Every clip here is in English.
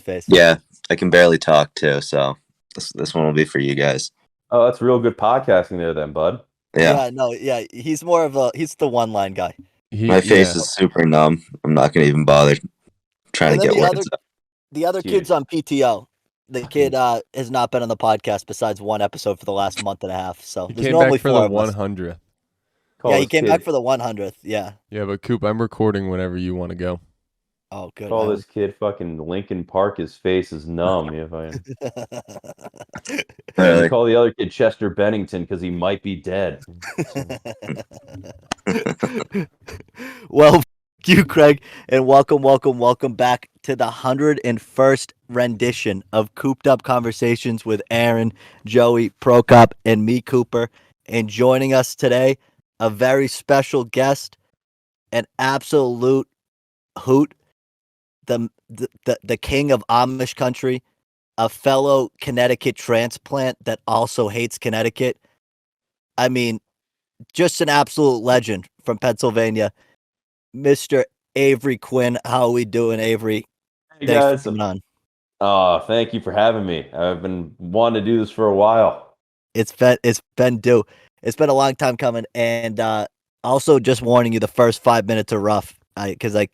his face. Yeah, I can barely talk too, so this one will be for you guys. Oh, that's real good podcasting there, then, bud. Yeah, He's more of he's the one line guy. my face is super numb. I'm not gonna even bother trying And to then get words out. the other kid's on PTO. The kid has not been on the podcast besides one episode for the last month and a half. So He there's came normally back for four the of us. 100th. Yeah, he came back for the 100th. Yeah. Yeah, but Coop, I'm recording whenever you want to go. Oh, good. Call this kid fucking Lincoln Park. His face is numb. If I Really? call the other kid Chester Bennington because he might be dead. Well, f- you, Craig, and welcome back to the 101st rendition of Cooped Up Conversations with Aaron, Joey, Prokop, and me, Cooper. And joining us today, a very special guest, an absolute hoot, the king of Amish country, a fellow Connecticut transplant that also hates Connecticut. I mean, just an absolute legend from Pennsylvania, Mr. Avery Quinn. How are we doing, Avery? Hey Thanks guys. for coming on. Oh, thank you for having me. I've been wanting to do this for a while. It's been due. It's been a long time coming, and also just warning you, the first 5 minutes are rough. Because I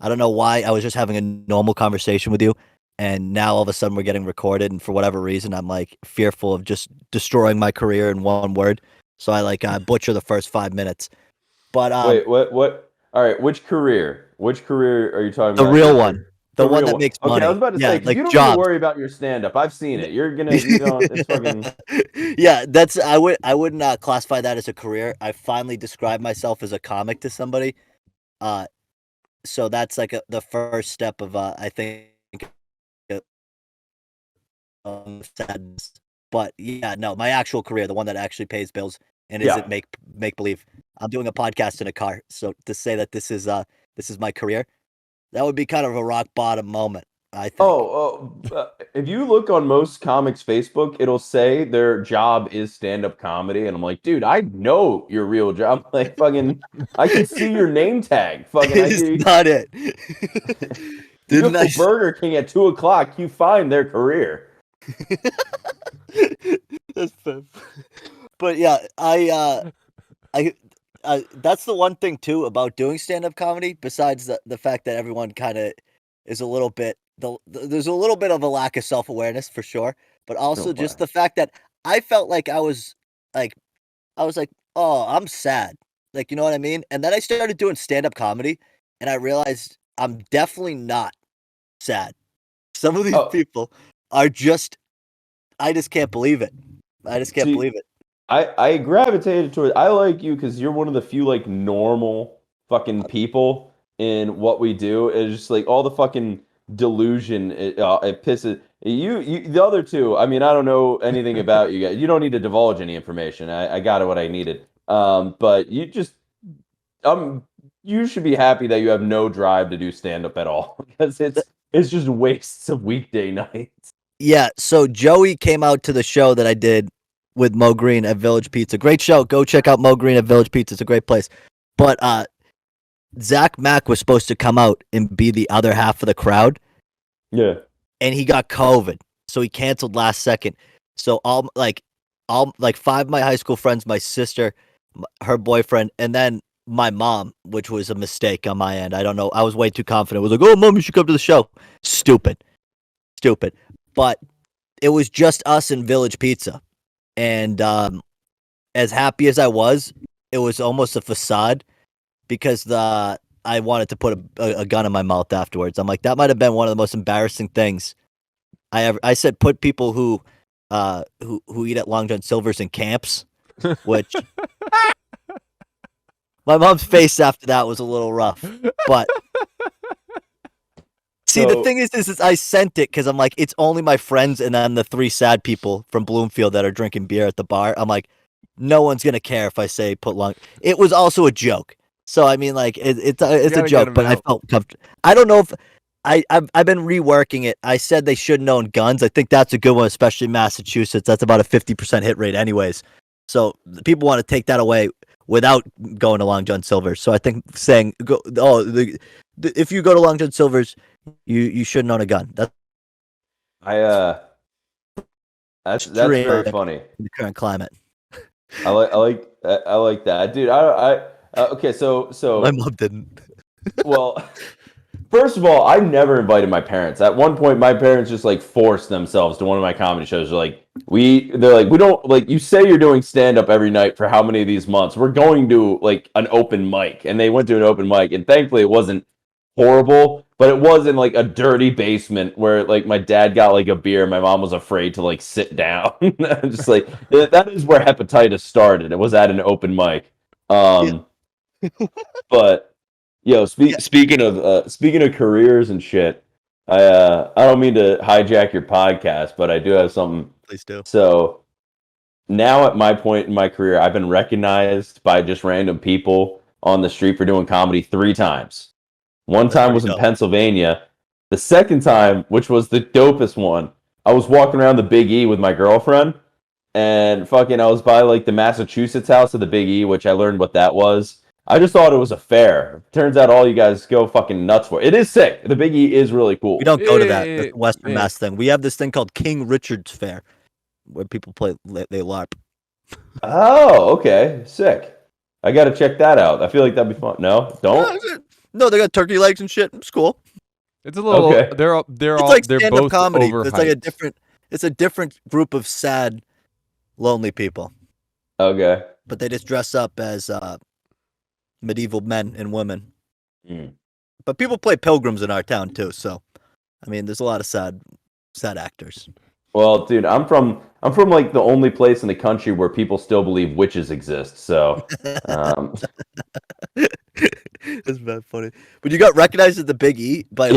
don't know why I was just having a normal conversation with you, and now all of a sudden we're getting recorded, and for whatever reason I'm like fearful of just destroying my career in one word. So I butcher the first 5 minutes. But Wait, what? All right, which career? Which career are you talking the about? real one, the one real that makes money. Okay, I was about to say, 'cause like you don't need jobs. to worry about your stand-up. I've seen it. You don't. It's fucking. Yeah, I wouldn't classify that as a career. I finally described myself as a comic to somebody. So that's like the first step of I think sadness. But yeah, no, my actual career, the one that actually pays bills and isn't make believe. I'm doing a podcast in a car. So to say that this is my career, that would be kind of a rock bottom moment, I think. If you look on most comics Facebook, it'll say their job is stand-up comedy, and I'm like, dude, I know your real job. Like, fucking, I can see your name tag. Fucking, it's not it. You go to Burger King at 2:00, you find their career. But yeah, that's the one thing too about doing stand-up comedy. Besides the fact that everyone kind of is a little bit there's a little bit of a lack of self-awareness for sure, but also just the fact that I felt like I was like, oh, I'm sad, like, you know what I mean? And then I started doing stand-up comedy, and I realized I'm definitely not sad. Some of these people are just, I just can't believe it. I just can't believe it. I gravitated toward. I like you because you're one of the few like normal fucking people in what we do. It's just like all the fucking delusion. It pisses you. The other two. I mean, I don't know anything about you guys. You don't need to divulge any information. I got what I needed. But you just you should be happy that you have no drive to do stand up at all because it's just wastes of weekday nights. Yeah. So Joey came out to the show that I did with Mo Green at Village Pizza. Great show. Go check out Mo Green at Village Pizza. It's a great place. But Zach Mack was supposed to come out and be the other half of the crowd. Yeah. And he got COVID. So he canceled last second. So all 5 of my high school friends, my sister, her boyfriend, and then my mom, which was a mistake on my end. I don't know. I was way too confident. I was like, oh, Mom, you should come to the show. Stupid. But it was just us and Village Pizza. And as happy as I was, it was almost a facade because I wanted to put a gun in my mouth afterwards. I'm like, that might have been one of the most embarrassing things I ever. I said put people who eat at Long John Silver's in camps, which my mom's face after that was a little rough. But see, the thing is I sent it because I'm like, it's only my friends and then the 3 sad people from Bloomfield that are drinking beer at the bar. I'm like, no one's gonna care if I say put Long. It was also a joke, so I mean, like, it's a joke. But I felt comfortable. I don't know if I've been reworking it. I said they shouldn't own guns. I think that's a good one, especially in Massachusetts. That's about a 50% hit rate, anyways. So people want to take that away without going to Long John Silver's. So I think saying if you go to Long John Silver's, you shouldn't own a gun. That's That's Extreme very funny. in the current climate. I like that, dude. Okay, My mom didn't. well, first of all, I never invited my parents. At one point, my parents just like forced themselves to one of my comedy shows. They're like, we don't like you say you're doing stand up every night for how many of these months? We're going to like an open mic, and they went to an open mic, and thankfully it wasn't horrible, but it was in like a dirty basement where like my dad got like a beer, my mom was afraid to like sit down. Just like that is where hepatitis started. It was at an open mic. But speaking of careers and shit, I don't mean to hijack your podcast, but I do have something. Please do. So now at my point in my career, I've been recognized by just random people on the street for doing comedy 3 times. One time was in Pennsylvania. The second time, which was the dopest one, I was walking around the Big E with my girlfriend, and fucking I was by like the Massachusetts house of the Big E, which I learned what that was. I just thought it was a fair. Turns out all you guys go fucking nuts for it. It is sick. The Big E is really cool. We don't go to that. That's the Western Mass thing. We have this thing called King Richard's Fair, where people they LARP. Oh, okay, sick. I got to check that out. I feel like that'd be fun. No, don't. No, they got turkey legs and shit. It's cool. It's a little. Okay. They're It's like they're stand-up both comedy. overhyped. It's like a different. It's a different group of sad, lonely people. Okay. But they just dress up as medieval men and women. Mm. But people play pilgrims in our town too. So, I mean, there's a lot of sad actors. Well, dude, I'm from like the only place in the country where people still believe witches exist. So, That's bad funny. But you got recognized at the Big E by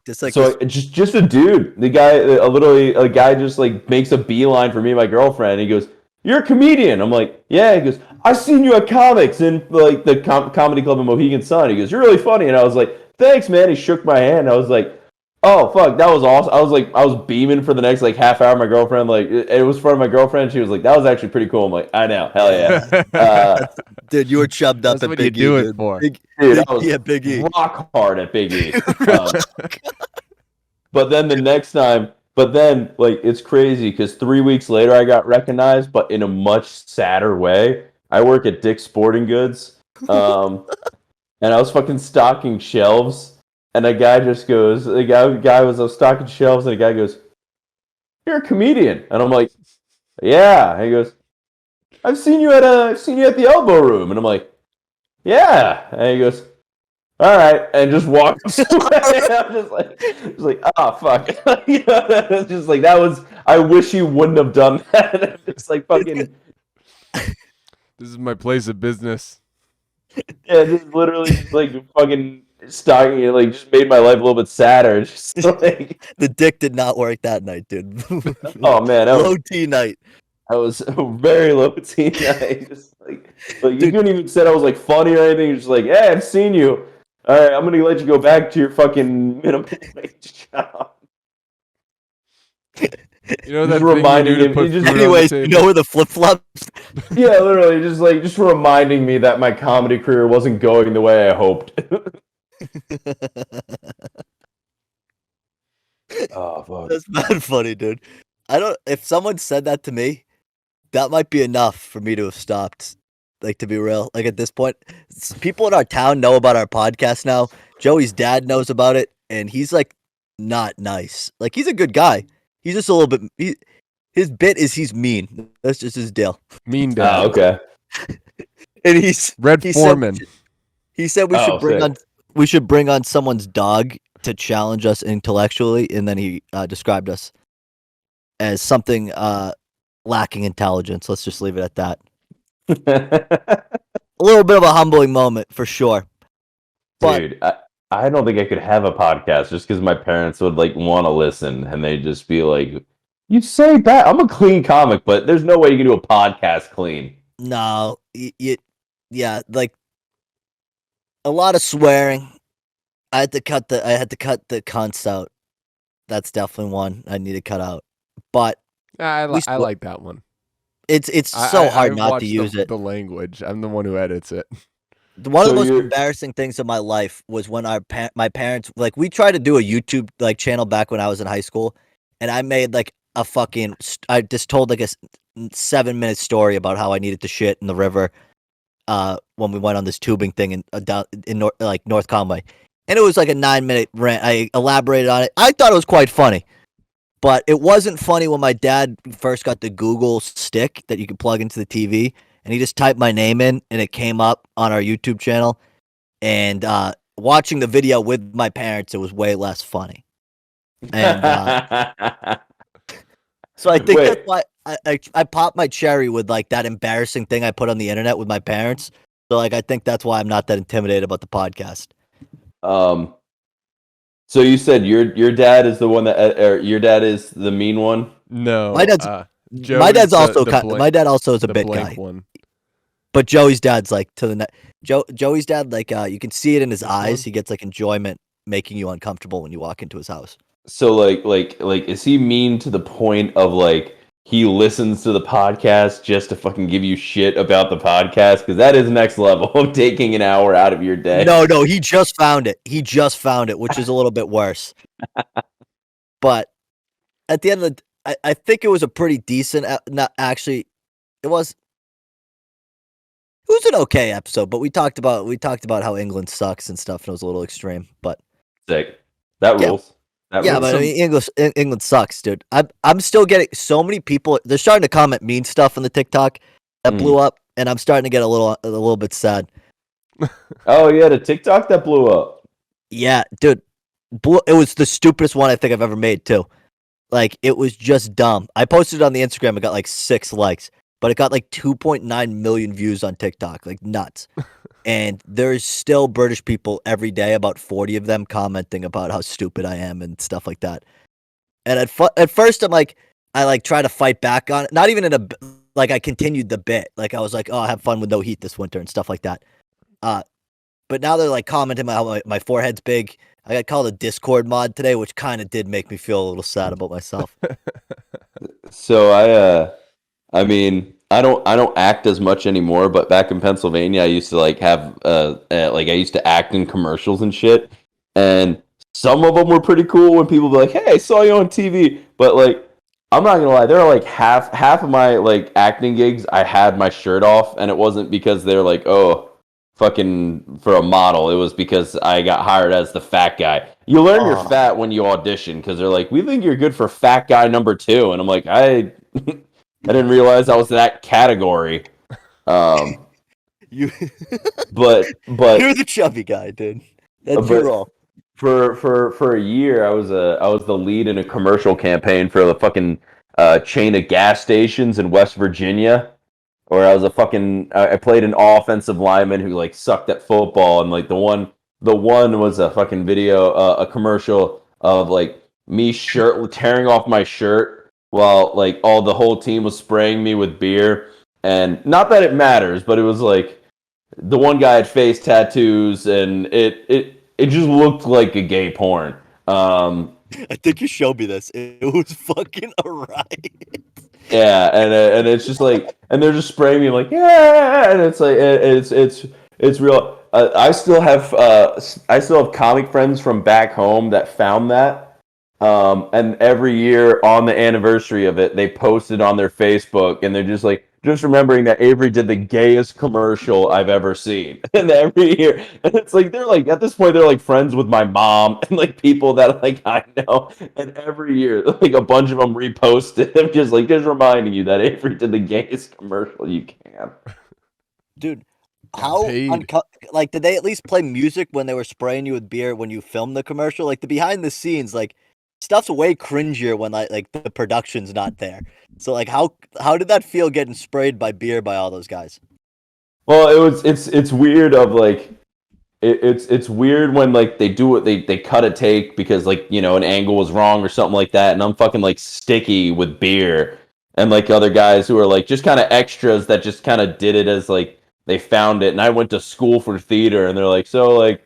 just like so just a dude. The guy, a guy just like makes a beeline for me and my girlfriend. And he goes, "You're a comedian." I'm like, "Yeah." He goes, "I seen you at comics in like the comedy club in Mohegan Sun." He goes, "You're really funny." And I was like, "Thanks, man." He shook my hand. I was like, "Oh fuck, that was awesome." I was beaming for the next like half hour. My girlfriend it was for my girlfriend. She was like, "That was actually pretty cool." I'm like, "I know, hell yeah." Dude, you were chubbed up That's at what Big you E. do it for. Dude, I was Big E. rock hard at Big E. But then the next time, like it's crazy because 3 weeks later I got recognized, but in a much sadder way. I work at Dick's Sporting Goods, and I was fucking stocking shelves, and a guy just goes, I was stocking shelves, and a guy goes, "You're a comedian," and I'm like, "Yeah," and he goes, I've seen you at the Elbow Room," and I'm like, "Yeah," and he goes, "All right," and just walks away. I'm just like, "Oh fuck," you know, it's just like that was. I wish you wouldn't have done that. It's like fucking. This is my place of business. Yeah, just literally just like fucking stalking it, like just made my life a little bit sadder. Just like The dick did not work that night, dude. oh man, Low T night. I was very low T night. Just like you couldn't even say I was like funny or anything. You're just like, "Hey, I've seen you. All right, I'm gonna let you go back to your fucking minimum wage job." You know that Just thing reminding you do to him- put he just- food on the Anyways, table? you know where the flip flops? Yeah, literally, just reminding me that my comedy career wasn't going the way I hoped. Oh fuck. That's bad funny, dude. If someone said that to me, that might be enough for me to have stopped. Like, to be real, like at this point, people in our town know about our podcast now. Joey's dad knows about it, and he's like not nice. Like, he's a good guy. He's just a little bit. His bit is he's mean. That's just his deal. Mean dad. Oh, okay. And Red he Foreman. he said we sick. should bring on someone's dog to challenge us intellectually, and then he described us as something lacking intelligence. Let's just leave it at that. A little bit of a humbling moment for sure. But Dude, I don't think I could have a podcast just because my parents would like want to listen and they'd just be like, "You say that I'm a clean comic, but there's no way you can do a podcast clean." no, yeah, like a lot of swearing. I had to cut the cunts out. That's definitely one I need to cut out. But I we like that one. it's so hard not to use it. The language. I'm the one who edits it. One of So the most you're- embarrassing things in my life was when my parents, like, we tried to do a YouTube like channel back when I was in high school, and I made like a fucking. I just told like a 7-minute story about how I needed to shit in the river. When we went on this tubing thing down in North Conway, and it was like a 9-minute rant. I elaborated on it. I thought it was quite funny, but it wasn't funny when my dad first got the Google stick that you could plug into the TV, and he just typed my name in, and it came up on our YouTube channel. And watching the video with my parents, it was way less funny. And so I think that's why I popped my cherry with like that embarrassing thing I put on the internet with my parents. So like I think that's why I'm not that intimidated about the podcast. So you said your dad is the one that, or your dad is the mean one? No, My dad's also my dad also is a bit guy. One. But Joey's dad's like to the net. Joey's dad, like you can see it in his eyes. one? He gets like enjoyment making you uncomfortable when you walk into his house. So like is he mean to the point of like he listens to the podcast just to fucking give you shit about the podcast? Because that is next level of taking an hour out of your day. No, he just found it. Which is a little bit worse. But at the end of I think it was a pretty decent. Not actually, it was an okay episode. But we talked about how England sucks and stuff, and it was a little extreme. But Sick. That rules. That yeah, rules. but I mean, England sucks, dude. I'm still getting so many people. They're starting to comment mean stuff on the TikTok that blew up, and I'm starting to get a little bit sad. Oh yeah, the TikTok that blew up. Yeah, dude. It was the stupidest one I think I've ever made too. Like it was just dumb. I posted it on the Instagram. It got like 6 likes, but it got like 2.9 million views on TikTok. Like nuts. And there's still British people every day, about 40 of them, commenting about how stupid I am and stuff like that. And at first, I try to fight back on it. Not even I continued the bit. Like I was like, oh, have fun with no heat this winter and stuff like that. But now they're like commenting how my forehead's big. I got called a Discord mod today, which kind of did make me feel a little sad about myself. So I mean, I don't act as much anymore, but back in Pennsylvania, I used to like have I used to act in commercials and shit, and some of them were pretty cool when people be like, "Hey, I saw you on TV," but like, I'm not gonna lie, there are like half of my like acting gigs, I had my shirt off, and it wasn't because they're like, "Oh, fucking for a model." It was because I got hired as the fat guy. You learn you're fat when you audition because they're like, "We think you're good for fat guy number 2," and I'm like, I didn't realize I was that category. You, but you're the chubby guy, dude. That's your role. For a year, I was the lead in a commercial campaign for the fucking chain of gas stations in West Virginia, where I was I played an offensive lineman who like sucked at football, and like the one was a fucking video, a commercial of like me tearing off my shirt while like the whole team was spraying me with beer. And not that it matters, but it was like the one guy had face tattoos, and it just looked like a gay porn. I think you showed me this. It was fucking a riot. Yeah, and it's just like, and they're just spraying me like, yeah, and it's like it's real. I still have comic friends from back home that found that. And every year on the anniversary of it, they post it on their Facebook, and they're just like, just remembering that Avery did the gayest commercial I've ever seen. And every year, and it's like, they're like, at this point, they're like friends with my mom and like people that like I know. And every year, like a bunch of them repost it. I'm just reminding you that Avery did the gayest commercial you can. Dude, did they at least play music when they were spraying you with beer when you filmed the commercial? Like the behind the scenes, like stuff's way cringier when like the production's not there. So like how did that feel getting sprayed by beer by all those guys? Well, it's weird of like it's weird when like they do it, they cut a take because like, you know, an angle was wrong or something like that, and I'm fucking like sticky with beer, and like other guys who are like just kind of extras that just kind of did it as like they found it. And I went to school for theater, and they're like, so like,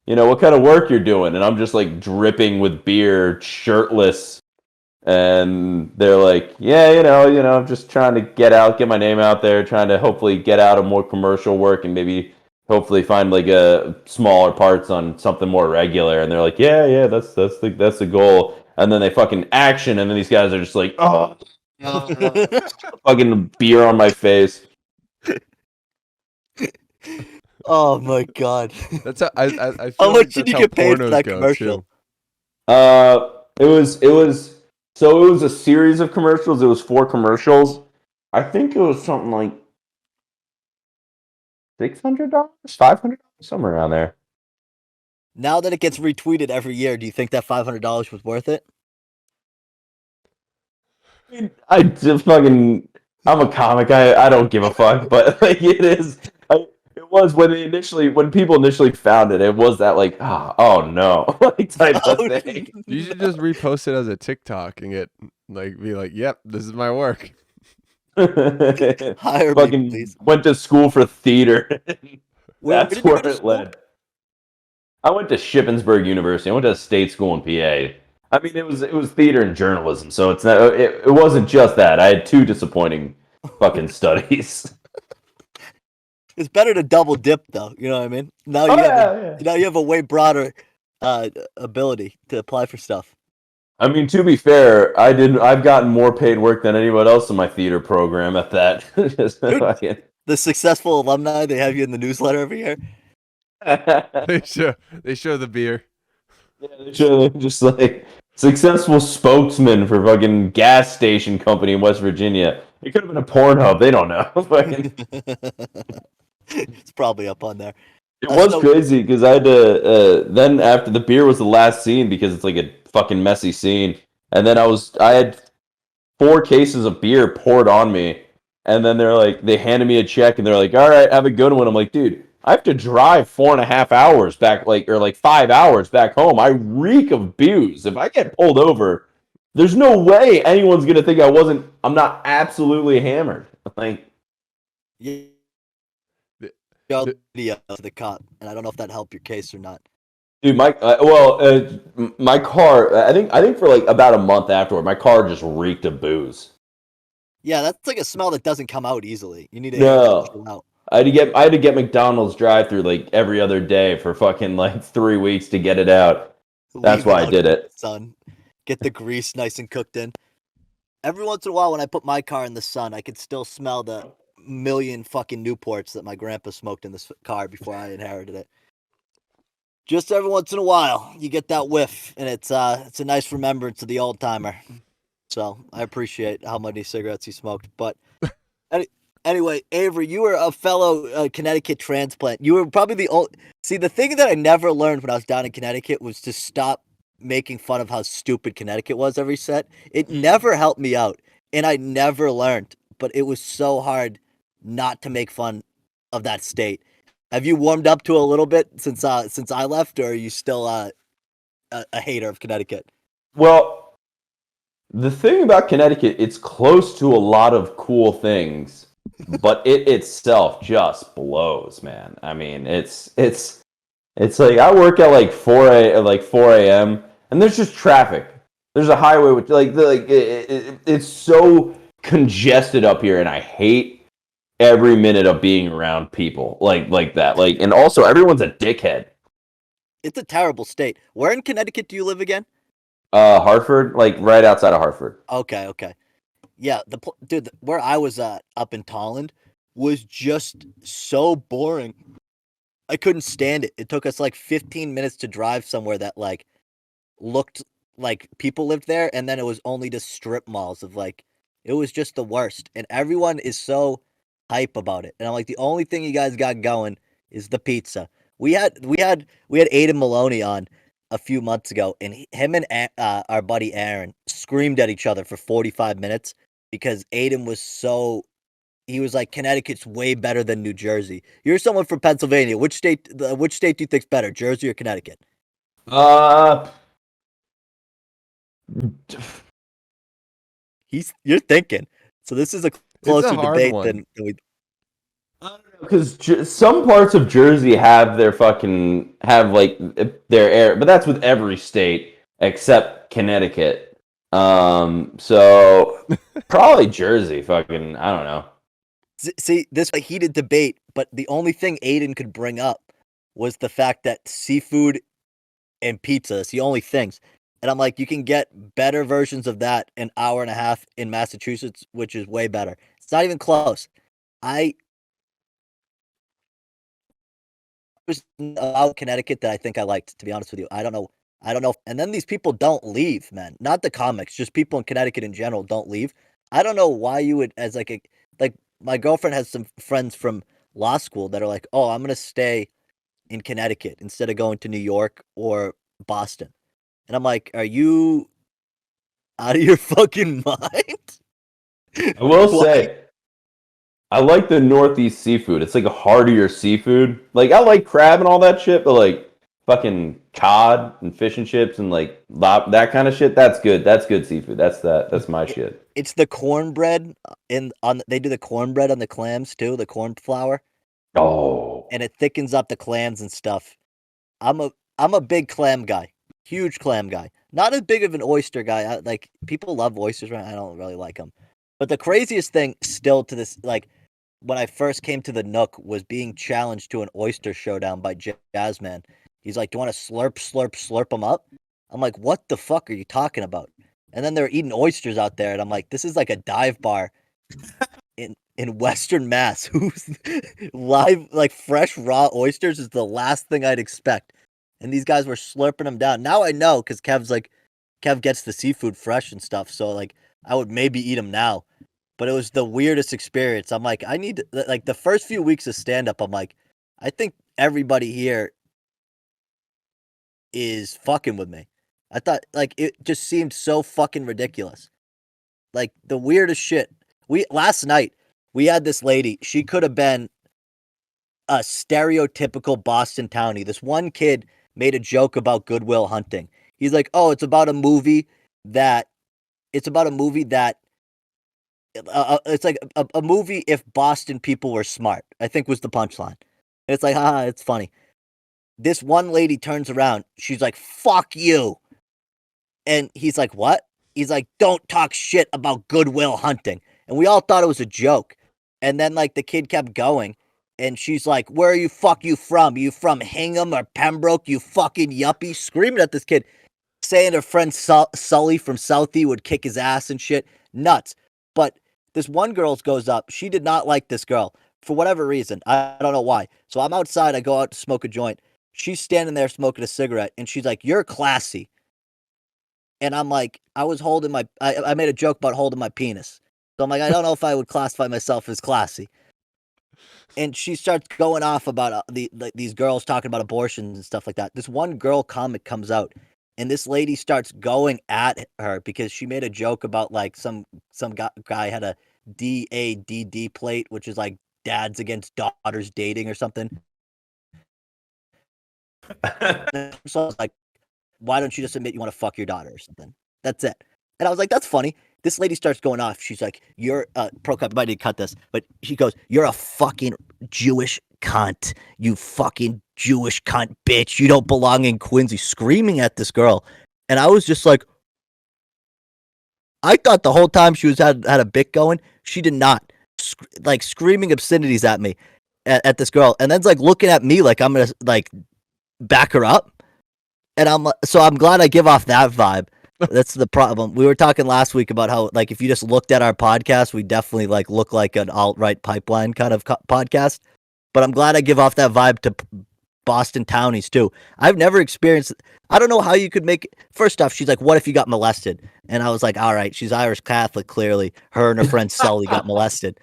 you know, what kind of work you're doing? And I'm just like dripping with beer, shirtless. And they're like, yeah, you know, I'm just trying to get my name out there, trying to hopefully get out of more commercial work and maybe hopefully find like a smaller parts on something more regular. And they're like, yeah, that's the goal. and then they fucking action, and then these guys are just like, oh, fucking beer on my face. Oh my god! That's how I How feel much like did that's you how get paid for pornos that go commercial? too. It was a series of commercials. It was 4 commercials. I think it was something like $600, $500, somewhere around there. Now that it gets retweeted every year, do you think that $500 was worth it? I just fucking. I'm a comic. I don't give a fuck, but like it is. It was when people initially found it. It was that like oh no like type of Oh, thing. You should just repost it as a TikTok and be like, "Yep, this is my work." Hire me, Fucking please. went to school for theater. Where That's did you where go to it school? led. I went to Shippensburg University. I went to a state school in PA. I mean, it was theater and journalism, so it wasn't just that. I had 2 disappointing fucking studies. It's better to double dip, though. You know what I mean? Now Oh you have yeah. now you have a way broader ability to apply for stuff. I mean, to be fair, I've gotten more paid work than anyone else in my theater program at that. Just Dude, fucking- the successful alumni, they have you in the newsletter every year. They show the beer. Yeah, they're just like successful spokesman for fucking gas station company in West Virginia. It could have been a Pornhub. They don't know. Fucking- It's probably up on there. It was So- crazy because I had to. Then after the beer was the last scene because it's like a fucking messy scene, and then I had 4 cases of beer poured on me, and then they handed me a check, and they're like, "All right, have a good one." I'm like, dude, I have to drive 4.5 hours back, or 5 hours back home. I reek of booze. If I get pulled over, there's no way anyone's gonna think I'm not absolutely hammered. Like, Yeah, The- video to the cop, and I don't know if that helped your case or not. dude, my car. I think for like about a month afterward, my car just reeked of booze. Yeah, that's like a smell that doesn't come out easily. You need to No. chill out. I had to get McDonald's drive-through like every other day for fucking like 3 weeks to get it out. That's Leave why I out did in it. the sun. Get the grease nice and cooked in. Every once in a while, when I put my car in the sun, I could still smell the million fucking Newports that my grandpa smoked in this car before I inherited it. Just every once in a while, you get that whiff, and it's a nice remembrance of the old timer. So I appreciate how many cigarettes he smoked. But anyway, Avery, you were a fellow Connecticut transplant. You were probably the old. See, the thing that I never learned when I was down in Connecticut was to stop making fun of how stupid Connecticut was every set. It never helped me out, and I never learned. But it was so hard not to make fun of that state. Have you warmed up to a little bit since I left, or are you still a hater of Connecticut? Well, the thing about Connecticut, it's close to a lot of cool things, but it itself just blows, man. I mean, it's like I work at like 4 a.m. and there's just traffic. There's a highway with it's so congested up here, and I hate every minute of being around people like that. Like, and also everyone's a dickhead. It's a terrible state. Where in Connecticut do you live again? Hartford, like right outside of Hartford. Okay. Yeah, where I was at up in Tolland was just so boring. I couldn't stand it. It took us like 15 minutes to drive somewhere that like looked like people lived there, and then it was only just strip malls of like it was just the worst. And everyone is so hype about it. And I'm like, the only thing you guys got going is the pizza. We had Aiden Maloney on a few months ago, and him and our buddy Aaron screamed at each other for 45 minutes because Aiden was so. He was like, Connecticut's way better than New Jersey. You're someone from Pennsylvania. Which state do you think's better, Jersey or Connecticut? Uh, You're thinking. So this is a It's closer a hard debate one. than we. because some parts of Jersey have like their air, but that's with every state except Connecticut. So probably Jersey. Fucking, I don't know. See, this was a heated debate, but the only thing Aiden could bring up was the fact that seafood and pizza is the only things. And I'm like, you can get better versions of that an hour and a half in Massachusetts, which is way better. It's not even close. I was about Connecticut that I think I liked, to be honest with you. I don't know. I don't know. And then these people don't leave, man. Not the comics, just people in Connecticut in general don't leave. I don't know why you would, as like my girlfriend has some friends from law school that are like, oh, I'm gonna stay in Connecticut instead of going to New York or Boston. And I'm like, are you out of your fucking mind? I will Why? say, I like the Northeast seafood. It's like a heartier seafood. Like I like crab and all that shit, but like fucking cod and fish and chips and like that kind of shit. That's good. That's good seafood. That's my It, shit. it's the cornbread they do the cornbread on the clams too, the corn flour, Oh, and it thickens up the clams and stuff. I'm a big clam guy, huge clam guy. Not as big of an oyster guy. Like people love oysters, right? I don't really like them. But the craziest thing still to this, like when I first came to the Nook, was being challenged to an oyster showdown by Jazzman. He's like, "Do you want to slurp them up?" I'm like, "What the fuck are you talking about?" And then they're eating oysters out there, and I'm like, "This is like a dive bar in Western Mass. Who's live like fresh raw oysters is the last thing I'd expect." And these guys were slurping them down. Now I know because Kev gets the seafood fresh and stuff. So like I would maybe eat them now. But it was the weirdest experience. I'm like, I need to, like the first few weeks of stand up, I'm like, I think everybody here is fucking with me. I thought like it just seemed so fucking ridiculous. Like the weirdest shit. Last night we had this lady. She could have been a stereotypical Boston townie. This one kid made a joke about Good Will Hunting. He's like, "Oh, that it's about a movie that it's like a movie if Boston people were smart." I think was the punchline. And it's like, haha, it's funny. This one lady turns around. She's like, "Fuck you." And he's like, "What?" He's like, "Don't talk shit about Good Will Hunting." And we all thought it was a joke. And then like the kid kept going. And she's like, "Where are you you from? You from Hingham or Pembroke, you fucking yuppie?" Screaming at this kid, saying her friend Sully from Southie would kick his ass and shit. Nuts. But this one girl goes up. She did not like this girl for whatever reason. I don't know why. So I'm outside. I go out to smoke a joint. She's standing there smoking a cigarette. And she's like, "You're classy." And I'm like, I was holding I made a joke about holding my penis. So I'm like, I don't know if I would classify myself as classy. And she starts going off about these girls talking about abortions and stuff like that. This one girl comic comes out, and this lady starts going at her because she made a joke about like some guy had a DADD plate, which is like dads against daughters dating or something. So I was like, why don't you just admit you want to fuck your daughter or something? That's it. And I was like, that's funny. This lady starts going off. She's like, you're pro cut. Might need to cut this, but she goes, "You're a fucking Jewish cunt. You fucking Jewish cunt, bitch. You don't belong in Quincy." Screaming at this girl, and I was just like, I thought the whole time she was had a bit going. She did not, like screaming obscenities at me, at this girl, and then's like looking at me like I'm gonna like back her up. And I'm glad I give off that vibe. That's the problem. We were talking last week about how like if you just looked at our podcast, we definitely like look like an alt-right pipeline kind of podcast. But I'm glad I give off that vibe to Boston townies too. I've never experienced. I don't know how you could make. First off, she's like, "What if you got molested?" And I was like, "All right, she's Irish Catholic. Clearly, her and her friend Sully got molested.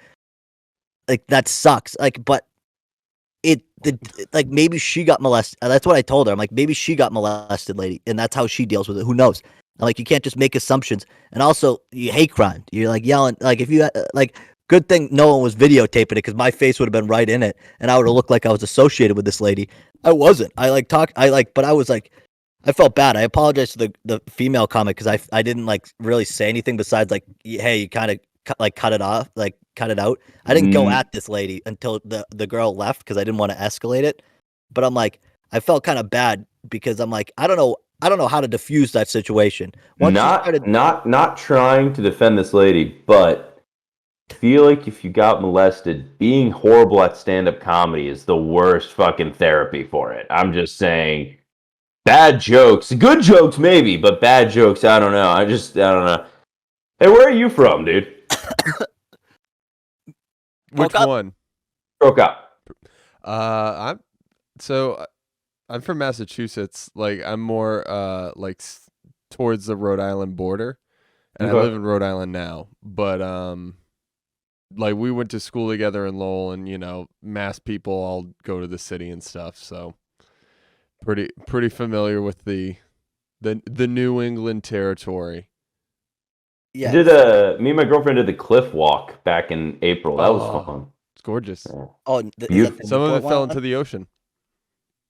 Like that sucks. Like, but like maybe she got molested. That's what I told her. I'm like, maybe she got molested, lady, and that's how she deals with it. Who knows? I'm like, you can't just make assumptions. And also, you hate crime. You're like yelling. Like if you like, good thing no one was videotaping it because my face would have been right in it, and I would have looked like I was associated with this lady. I wasn't. But I was like, I felt bad. I apologized to the female comic because I didn't like really say anything besides like, hey, you kind of cut it off, like cut it out. I didn't go Mm, at this lady until the girl left because I didn't want to escalate it. But I'm like, I felt kind of bad because I'm like, I don't know how to diffuse that situation. Once she started, not trying to defend this lady, but feel like if you got molested, being horrible at stand-up comedy is the worst fucking therapy for it. I'm just saying, bad jokes, good jokes maybe, but bad jokes, I don't know. I don't know. Hey, where are you from, dude? Which Spoke up. one? Broke up. I'm so I'm from Massachusetts. Like I'm more like towards the Rhode Island border, and I Okay. live in Rhode Island now. But like we went to school together in Lowell, and Mass people all go to the city and stuff. So pretty familiar with the New England territory. Yeah. Yeah. Me and my girlfriend did the cliff walk back in April. That was Oh, fun. it's gorgeous. Yeah. Oh, is that the Some of Newport it fell one? into the ocean.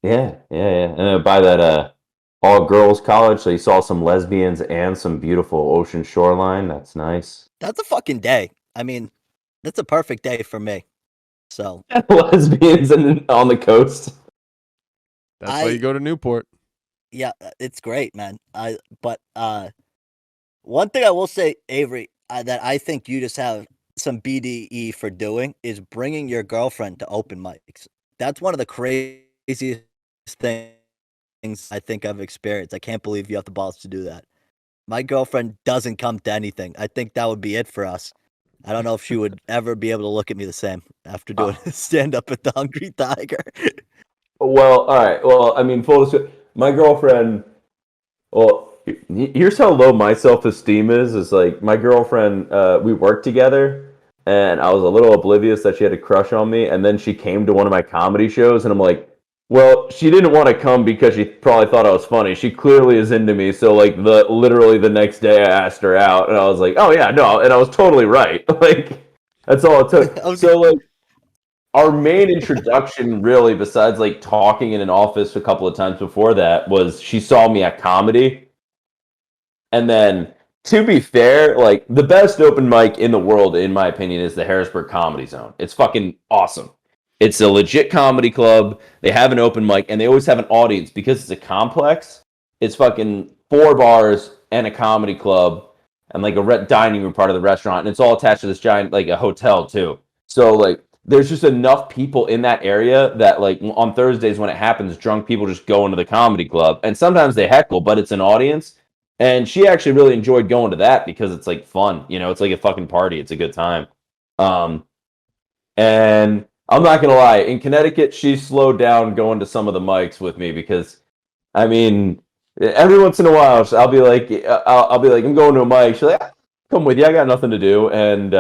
Yeah. And by that all girls college, so you saw some lesbians and some beautiful ocean shoreline. That's nice. That's a fucking day. I mean, that's a perfect day for me. So Lesbians on the coast. That's why you go to Newport. yeah, it's great, man. But one thing I will say, Avery, that I think you just have some BDE for doing is bringing your girlfriend to open mics. That's one of the craziest things I think I've experienced. I can't believe you have the balls to do that. My girlfriend doesn't come to anything. I think that would be it for us. I don't know if she would ever be able to look at me the same after doing stand up at the Hungry Tiger. Well, all right. Well, I mean, full disclosure, my girlfriend. Well, here's how low my self esteem is. Is like my girlfriend. We worked together, and I was a little oblivious that she had a crush on me. And then she came to one of my comedy shows, and I'm like, well, she didn't want to come because she probably thought I was funny. She clearly is into me. So like literally the next day, I asked her out, and I was like, oh yeah, no, and I was totally right. Like that's all it took. So like. Our main introduction, really, besides like talking in an office a couple of times before that, was she saw me at comedy. And then, to be fair, like the best open mic in the world, in my opinion, is the Harrisburg Comedy Zone. It's fucking awesome. It's a legit comedy club. They have an open mic, and they always have an audience because it's a complex. It's fucking 4 bars and a comedy club, and like a dining room part of the restaurant, and it's all attached to this giant like a hotel too. So like there's just enough people in that area that like on Thursdays when it happens, drunk people just go into the comedy club, and sometimes they heckle, but it's an audience. And she actually really enjoyed going to that because it's like fun, it's like a fucking party. It's a good time. And I'm not gonna lie, in Connecticut, she slowed down going to some of the mics with me because, I mean, every once in a while, I'll be like, I'm going to a mic. She's like, come with you. I got nothing to do, and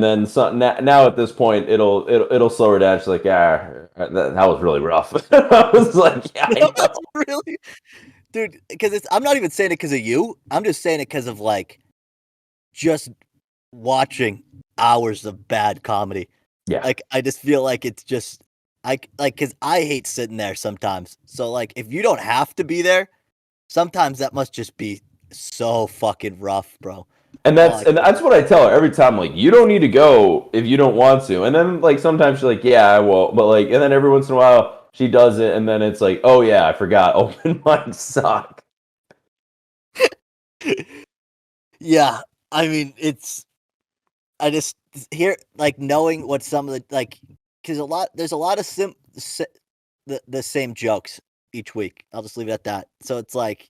then now at this point, it'll slow her down. She's like, yeah, that was really rough. I was like, yeah, I know. That's really, dude. Because I'm not even saying it because of you. I'm just saying it because of like, just watching hours of bad comedy. Yeah. Like I just feel like it's just because I hate sitting there sometimes. So like, if you don't have to be there, sometimes that must just be so fucking rough, bro. And that's what I tell her every time. Like, you don't need to go if you don't want to. And then like sometimes she's like, yeah, I will. But like, and then every once in a while she does it, and then it's like, oh yeah, I forgot. Open mics suck. Yeah, I mean, I just hear like knowing what some of the like because there's a lot of the same jokes each week. I'll just leave it at that. So it's like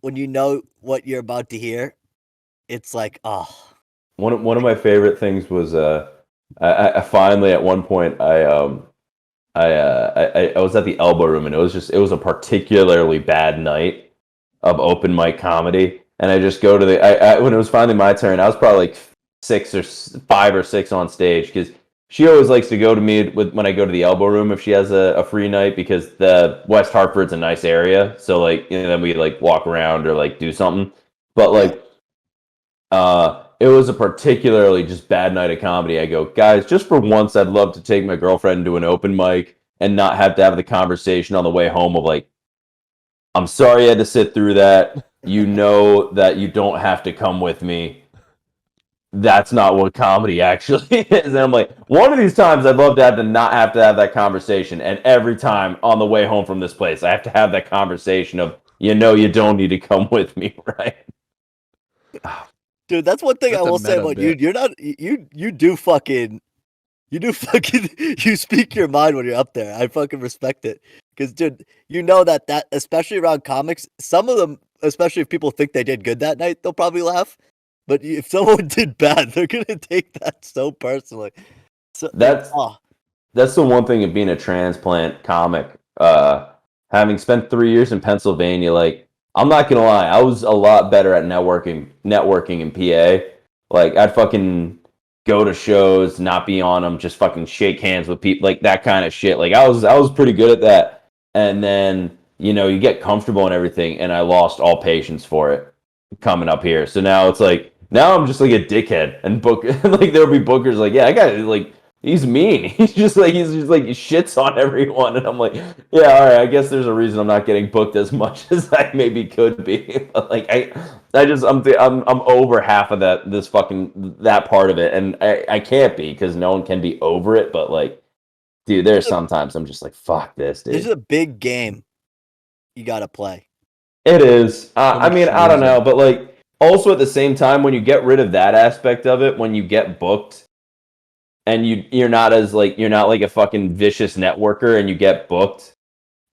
when you know what you're about to hear, it's like, oh. One of my favorite things was I finally at one point I was at the Elbow Room, and it was a particularly bad night of open mic comedy, and I just go to when it was finally my turn, I was probably like 5 or 6 on stage because she always likes to go to me when I go to the Elbow Room if she has a free night because the West Hartford's a nice area, so like then we like walk around or like do something, but like it was a particularly just bad night of comedy. I go, guys, just for once, I'd love to take my girlfriend to an open mic and not have to have the conversation on the way home of like, I'm sorry I had to sit through that. You know that you don't have to come with me. That's not what comedy actually is. And I'm like, one of these times I'd love to not have to have that conversation. And every time on the way home from this place, I have to have that conversation of, you don't need to come with me, right? Dude, that's one thing I will say about you. You're not you do fucking you speak your mind when you're up there. I fucking respect it. Because, dude, you know that especially around comics, some of them, especially if people think they did good that night, they'll probably laugh. But if someone did bad, they're gonna take that so personally. So That's oh, that's the one thing of being a transplant comic. Having spent 3 years in Pennsylvania, like I'm not gonna lie, I was a lot better at networking in PA. Like I'd fucking go to shows, not be on them, just fucking shake hands with people, like that kind of shit. Like I was pretty good at that. And then you get comfortable and everything, and I lost all patience for it coming up here. So now it's like now I'm just like a dickhead and book like there'll be bookers like, yeah, I got like he's mean. He's just like he shits on everyone, and I'm like, yeah, all right. I guess there's a reason I'm not getting booked as much as I maybe could be. But like I'm over half of that part of it, and I can't be because no one can be over it. But like, dude, there's sometimes I'm just like, fuck this, this is dude. a big game you gotta play. It is. I much mean, I don't know, schmoozing. but like also at the same time, when you get rid of that aspect of it, when you get booked and you're not like a fucking vicious networker and you get booked,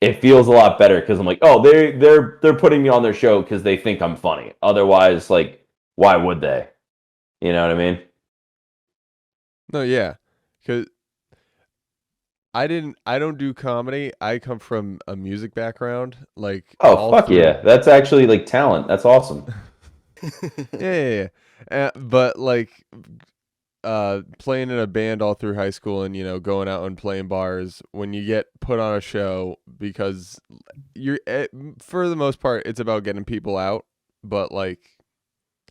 it feels a lot better because I'm like, oh, they're putting me on their show because they think I'm funny. Otherwise, like, why would they? You know what I mean? No, yeah, because I don't do comedy. I come from a music background, like Oh, all fuck through. yeah, that's actually like talent. That's awesome. Yeah. But like playing in a band all through high school and going out and playing bars, when you get put on a show, because you're for the most part it's about getting people out, but like,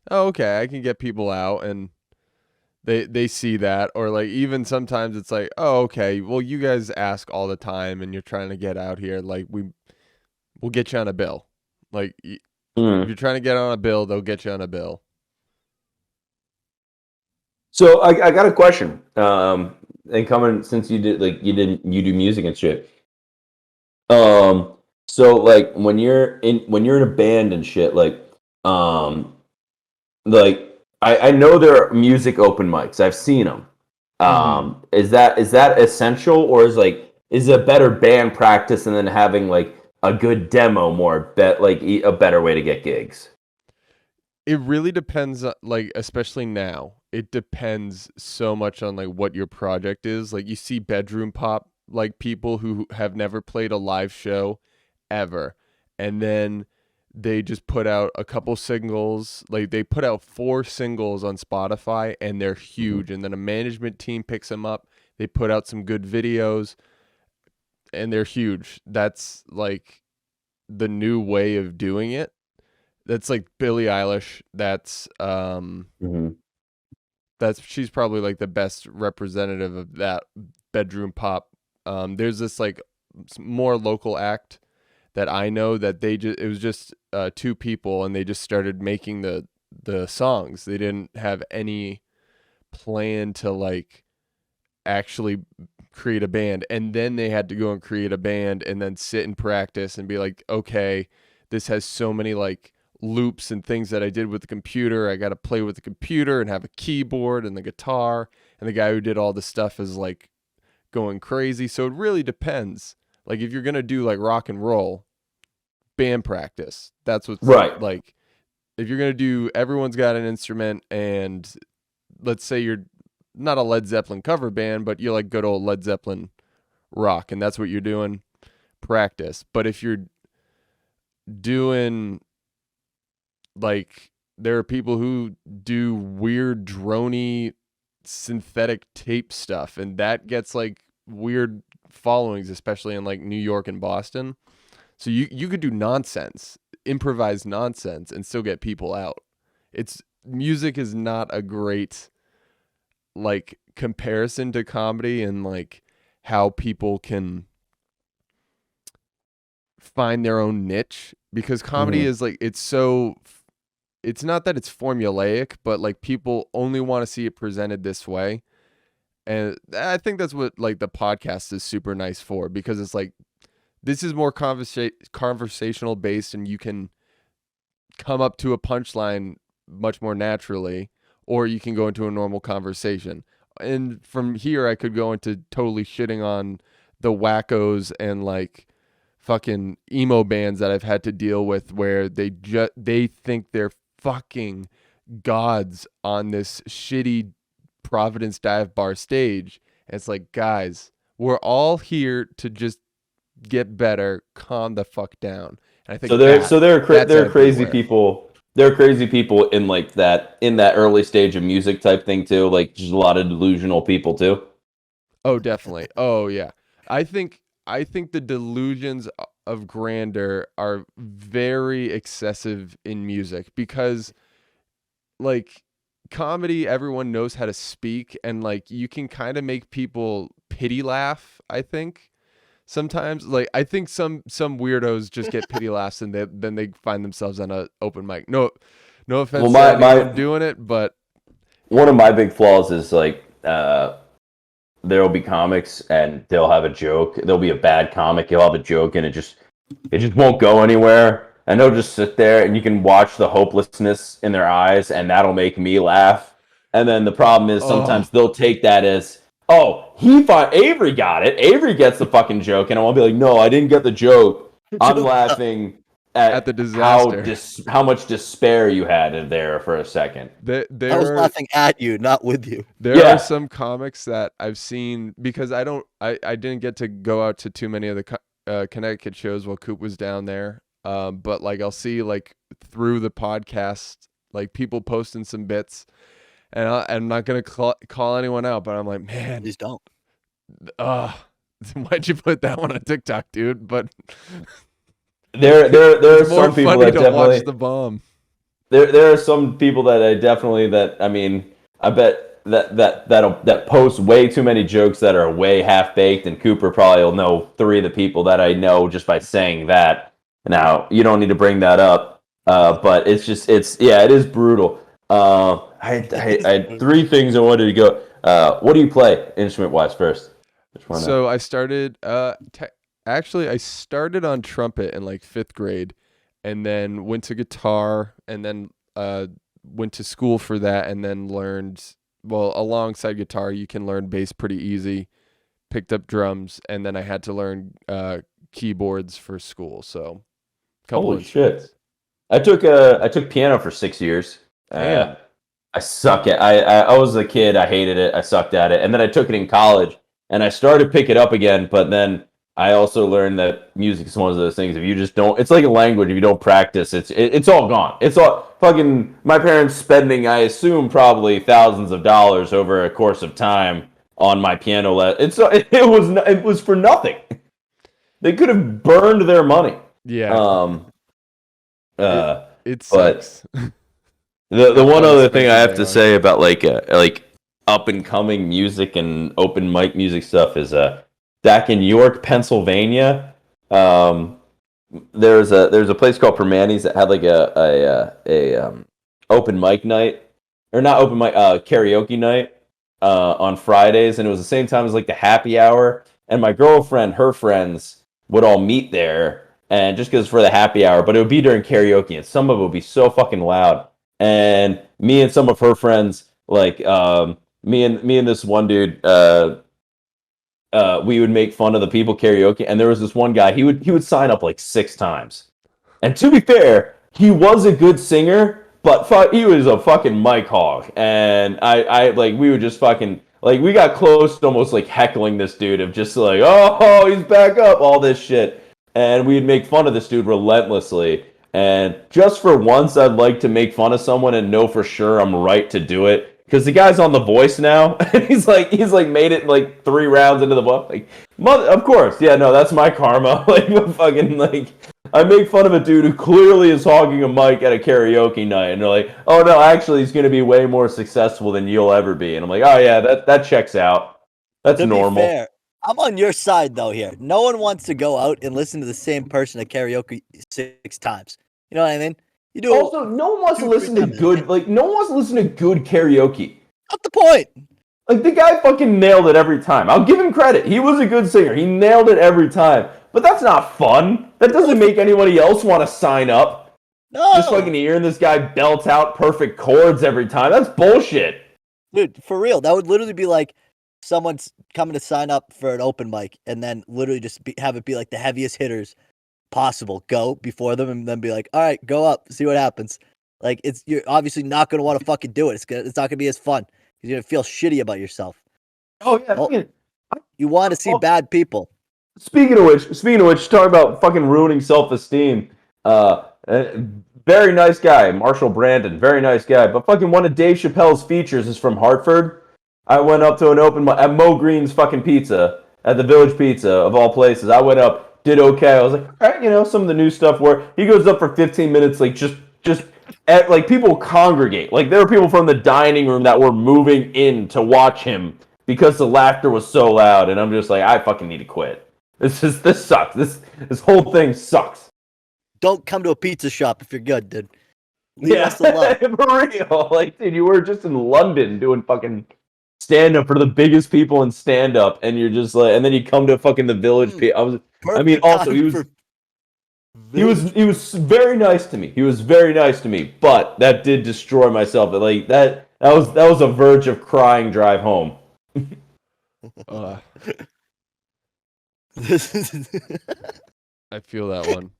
oh, okay, I can get people out, and they see that. Or like even sometimes it's like, oh, okay, well, you guys ask all the time and you're trying to get out here, like we'll get you on a bill. Like if Mm. you're trying to get on a bill, they'll get you on a bill. So I got a question. And coming since you do music and shit. So like when you're in a band and shit, um, like I know there are music open mics. I've seen them. Is that essential, or is it a better band practice and then having like a good demo a better way to get gigs? It really depends, like especially now. It depends so much on like what your project is. Like you see bedroom pop, like people who have never played a live show ever, and then they just put out a couple singles. Like they put out 4 singles on Spotify and they're huge, and then a management team picks them up. They put out some good videos and they're huge. That's like the new way of doing it. That's like Billie Eilish. Mm-hmm. That's she's probably like the best representative of that bedroom pop. There's this like more local act that I know that it was just 2 people, and they just started making the songs. They didn't have any plan to like actually create a band, and then they had to go and create a band and then sit and practice and be like, okay, this has so many like loops and things that I did with the computer. I got to play with the computer and have a keyboard and the guitar, and the guy who did all the stuff is like going crazy. So it really depends. Like if you're going to do like rock and roll, band practice. That's what's Right. like. If you're going to do everyone's got an instrument, and let's say you're not a Led Zeppelin cover band, but you like good old Led Zeppelin rock, and that's what you're doing, practice. But if you're doing like, there are people who do weird droney synthetic tape stuff, and that gets like weird followings, especially in like New York and Boston. So you could do nonsense, improvised nonsense, and still get people out. It's music is not a great like comparison to comedy, and like how people can find their own niche, because comedy Mm-hmm. is like it's not that it's formulaic, but like people only want to see it presented this way. And I think that's what like the podcast is super nice for, because it's like this is more conversational based, and you can come up to a punchline much more naturally, or you can go into a normal conversation. And from here, I could go into totally shitting on the wackos and like fucking emo bands that I've had to deal with where they think they're fucking gods on this shitty Providence dive bar stage. And it's like, guys, we're all here to just get better, calm the fuck down. And I think they're crazy everywhere. people. There are crazy people in like that early stage of music type thing too. Like just a lot of delusional people too. Oh, definitely. Oh, yeah. I think the delusions of grandeur are very excessive in music because, like, comedy, everyone knows how to speak, and like you can kind of make people pity laugh. I think sometimes, like, I think some weirdos just get pity laughs and then they find themselves on a open mic. No offense to anyone doing it, but one of my big flaws is like there will be comics and they'll have a joke. There'll be a bad comic. He'll have a joke and it just won't go anywhere. And they'll just sit there and you can watch the hopelessness in their eyes and that'll make me laugh. And then the problem is sometimes they'll take that as, oh, Avery got it. Avery gets the fucking joke. And I'll be like, no, I didn't get the joke. I'm laughing at the disaster. How much despair you had in there for a second. I was laughing at you, not with you. There are some comics that I've seen because I didn't get to go out to too many of the Connecticut shows while Coop was down there. But like I'll see like through the podcast, like people posting some bits, and I'm not gonna call anyone out, but I'm like, man, please don't. Why'd you put that one on TikTok, dude? But there are some people that to definitely watch the bomb. There are some people that I bet that post way too many jokes that are way half baked, and Cooper probably will know 3 of the people that I know just by saying that. Now you don't need to bring that up, but it is brutal. I had 3 things I wanted to go. What do you play instrument wise first? So I started actually I started on trumpet in like 5th grade, and then went to guitar, and then went to school for that, and then learned, well, alongside guitar you can learn bass pretty easy. Picked up drums, and then I had to learn keyboards for school. So holy shit. I took piano for 6 years. Damn. I suck at I was a kid, I hated it, I sucked at it, and then I took it in college and I started to pick it up again, but then I also learned that music is one of those things, if you just don't, it's like a language, if you don't practice, it's all gone. It's all fucking, my parents spending, I assume, probably thousands of dollars over a course of time on my piano it was for nothing. They could have burned their money. Yeah. It sucks. The one other thing I have to say about like up and coming music and open mic music stuff is back in York, Pennsylvania, there's a place called Permanis that had like a open mic night, or not open mic, karaoke night on Fridays, and it was the same time as like the happy hour, and my girlfriend, her friends would all meet there, and just because for the happy hour, but it would be during karaoke, and some of it would be so fucking loud. And me and some of her friends, like me and this one dude, we would make fun of the people karaoke. And there was this one guy, he would sign up like 6 times. And to be fair, he was a good singer, but he was a fucking mic hog. And I like, we would just fucking, like, we got close to almost like heckling this dude of just like, oh, he's back up, all this shit. And we'd make fun of this dude relentlessly. And just for once, I'd like to make fun of someone and know for sure I'm right to do it. Because the guy's on The Voice now, and he's like made it like 3 rounds into the book. Like, of course, yeah, no, that's my karma. Like, fucking, like, I make fun of a dude who clearly is hogging a mic at a karaoke night, and they're like, oh no, actually, he's gonna be way more successful than you'll ever be. And I'm like, oh yeah, that checks out. That's normal. To be fair, I'm on your side though here. No one wants to go out and listen to the same person at karaoke 6 times. You know what I mean? You do. Also, no one wants to listen to good, like, no one wants to listen to good karaoke. Not the point. Like, the guy fucking nailed it every time. I'll give him credit. He was a good singer. He nailed it every time. But that's not fun. That doesn't make anybody else want to sign up. No. Just fucking hearing this guy belt out perfect chords every time. That's bullshit. Dude, for real. That would literally be like someone's coming to sign up for an open mic and then literally just have it be like the heaviest hitters possible. Go before them and then be like, all right, go up, see what happens. Like you're obviously not gonna want to fucking do it. It's not gonna be as fun. You're gonna feel shitty about yourself. Oh yeah, You want to see bad people. Speaking of which, talk about fucking ruining self-esteem. Very nice guy, Marshall Brandon, very nice guy. But fucking one of Dave Chappelle's features is from Hartford. I went up to an open at Mo Green's fucking Pizza at the Village Pizza of all places. I went up, did okay. I was like, all right, some of the new stuff where he goes up for 15 minutes, like just like people congregate. Like there were people from the dining room that were moving in to watch him because the laughter was so loud, and I'm just like, I fucking need to quit. This sucks. This whole thing sucks. Don't come to a pizza shop if you're good, dude. Leave us alone. For real. Like, dude, you were just in London doing fucking stand-up for the biggest people in stand-up, and you're just like, and then you come to fucking the Village. Also, he was very nice to me. He was very nice to me, but that did destroy myself. Like that was a verge of crying drive home. I feel that one.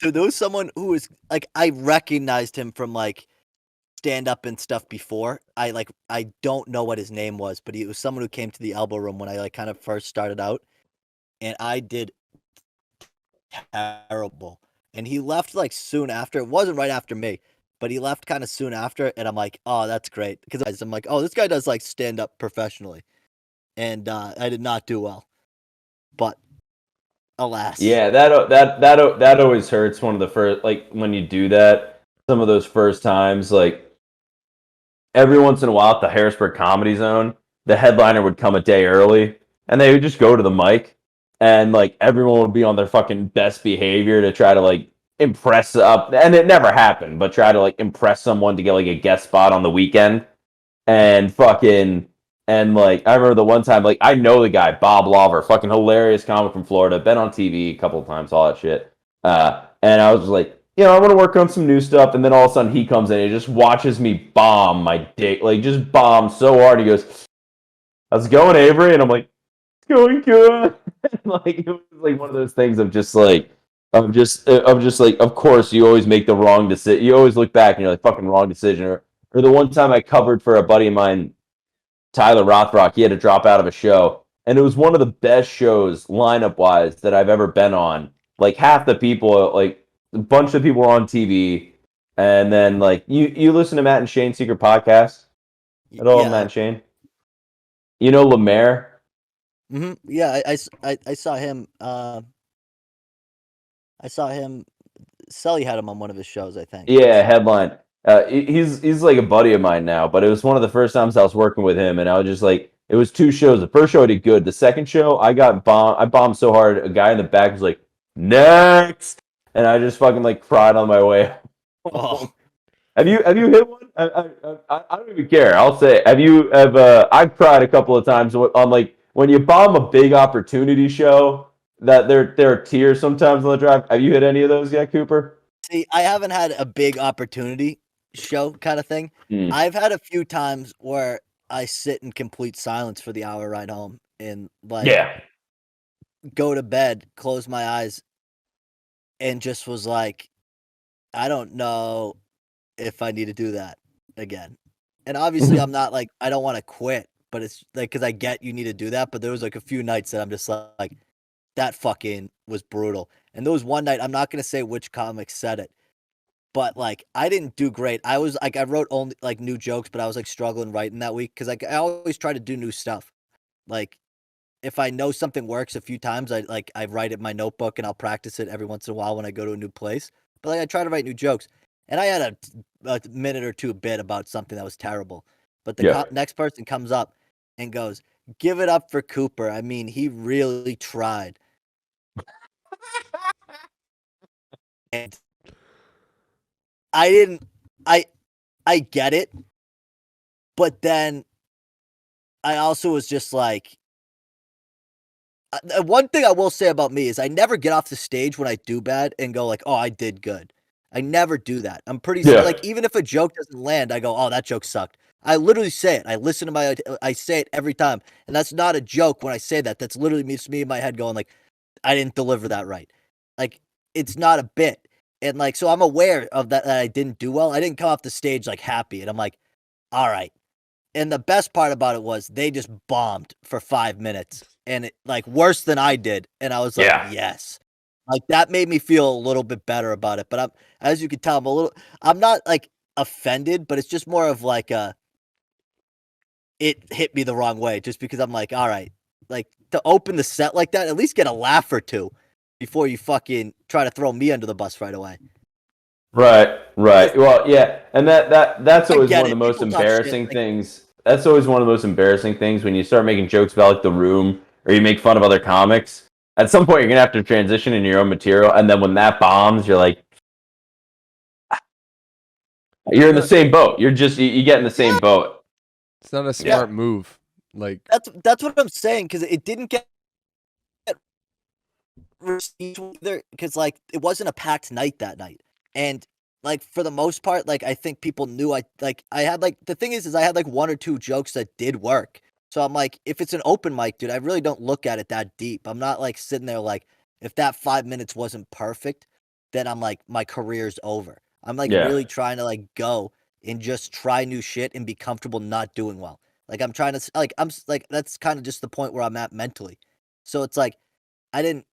Dude, there was someone who was like, I recognized him from like stand up and stuff before. I don't know what his name was, but he was someone who came to the Elbow Room when I like kind of first started out, and I did terrible. And he left like soon after. It wasn't right after me, but he left kind of soon after, and I'm like, oh, that's great, because I'm like, oh, this guy does like stand up professionally, and I did not do well, but alas. Yeah, that always hurts. One of the first, like when you do that, some of those first times, like every once in a while at the Harrisburg Comedy Zone, the headliner would come a day early, and they would just go to the mic, and like everyone would be on their fucking best behavior to try to like impress up, and it never happened, but try to like impress someone to get like a guest spot on the weekend, and fucking. And like I remember the one time, like I know the guy, Bob Lawver, fucking hilarious comic from Florida, been on TV a couple of times, all that shit. And I was just like, I want to work on some new stuff. And then all of a sudden he comes in and he just watches me bomb my dick, like just bomb so hard. He goes, "How's it going, Avery?" And I'm like, "It's going good." And like it was like one of those things of just like, of course you always make the wrong decision. You always look back and you're like, fucking wrong decision. Or the one time I covered for a buddy of mine, Tyler Rothrock, he had to drop out of a show, and it was one of the best shows lineup wise that I've ever been on. Like half the people, like a bunch of people were on TV, and then like you listen to Matt and Shane's Secret Podcast at all, Matt and Shane? You know Lemaire? Mm-hmm. Yeah, I saw him. I saw him. Sully had him on one of his shows, I think. Yeah, headline. He's like a buddy of mine now, but it was one of the first times I was working with him, and I was just like, it was 2 shows. The first show I did good. The second show I got bombed. I bombed so hard. A guy in the back was like, "Next," and I just fucking like cried on my way. Oh. Have you hit one? I don't even care. I'll say, I've cried a couple of times on like when you bomb a big opportunity show. That there are tears sometimes on the drive. Have you hit any of those yet, Cooper? See, I haven't had a big opportunity show kind of thing. I've had a few times where I sit in complete silence for the hour ride home and like go to bed, close my eyes, and just was like, I don't know if I need to do that again. And obviously I'm not like, I don't want to quit, but it's like, because I get you need to do that, but there was like a few nights that I'm just like, that fucking was brutal. And there was one night, I'm not going to say which comic said it, but like, I didn't do great. I was like, I wrote only like new jokes, but I was like struggling writing that week. Cause like, I always try to do new stuff. Like if I know something works a few times, I write it in my notebook and I'll practice it every once in a while when I go to a new place. But like, I try to write new jokes, and I had a minute or two bit about something that was terrible. But the next person comes up and goes, "Give it up for Cooper. I mean, he really tried." And I get it, but then I also was just like, one thing I will say about me is I never get off the stage when I do bad and go like, "Oh, I did good." I never do that. I'm pretty like, even if a joke doesn't land, I go, "Oh, that joke sucked." I literally say it. I listen to I say it every time, and that's not a joke when I say that. That's literally me in my head going like, "I didn't deliver that right." Like, it's not a bit. And like, so I'm aware of that I didn't do well. I didn't come off the stage like happy, and I'm like, all right. And the best part about it was they just bombed for 5 minutes, and it like worse than I did. And I was like, Yeah. yes. Like that made me feel a little bit better about it. But as you can tell, I'm not like offended, but it's just more of like it hit me the wrong way just because I'm like, all right, like to open the set like that, at least get a laugh or two before you fucking try to throw me under the bus right away. Right. Well, yeah, and that's I always get one of the it. most People talk shit. embarrassing Like, things. That's always one of the most embarrassing things when you start making jokes about like the room or you make fun of other comics. At some point, you're gonna have to transition into your own material, and then when that bombs, you're like, you're in the same boat. You get in the same boat. It's not a smart move. Like that's what I'm saying because it didn't get received either because like it wasn't a packed night that night, and like for the most part, like I think people knew I had like the thing is I had like one or two jokes that did work. So I'm like, if it's an open mic, dude, I really don't look at it that deep. I'm not like sitting there like if that 5 minutes wasn't perfect, then I'm like my career's over. I'm like Yeah. really trying to like go and just try new shit and be comfortable not doing well. Like I'm trying to like like that's kind of just the point where I'm at mentally. So it's like I didn't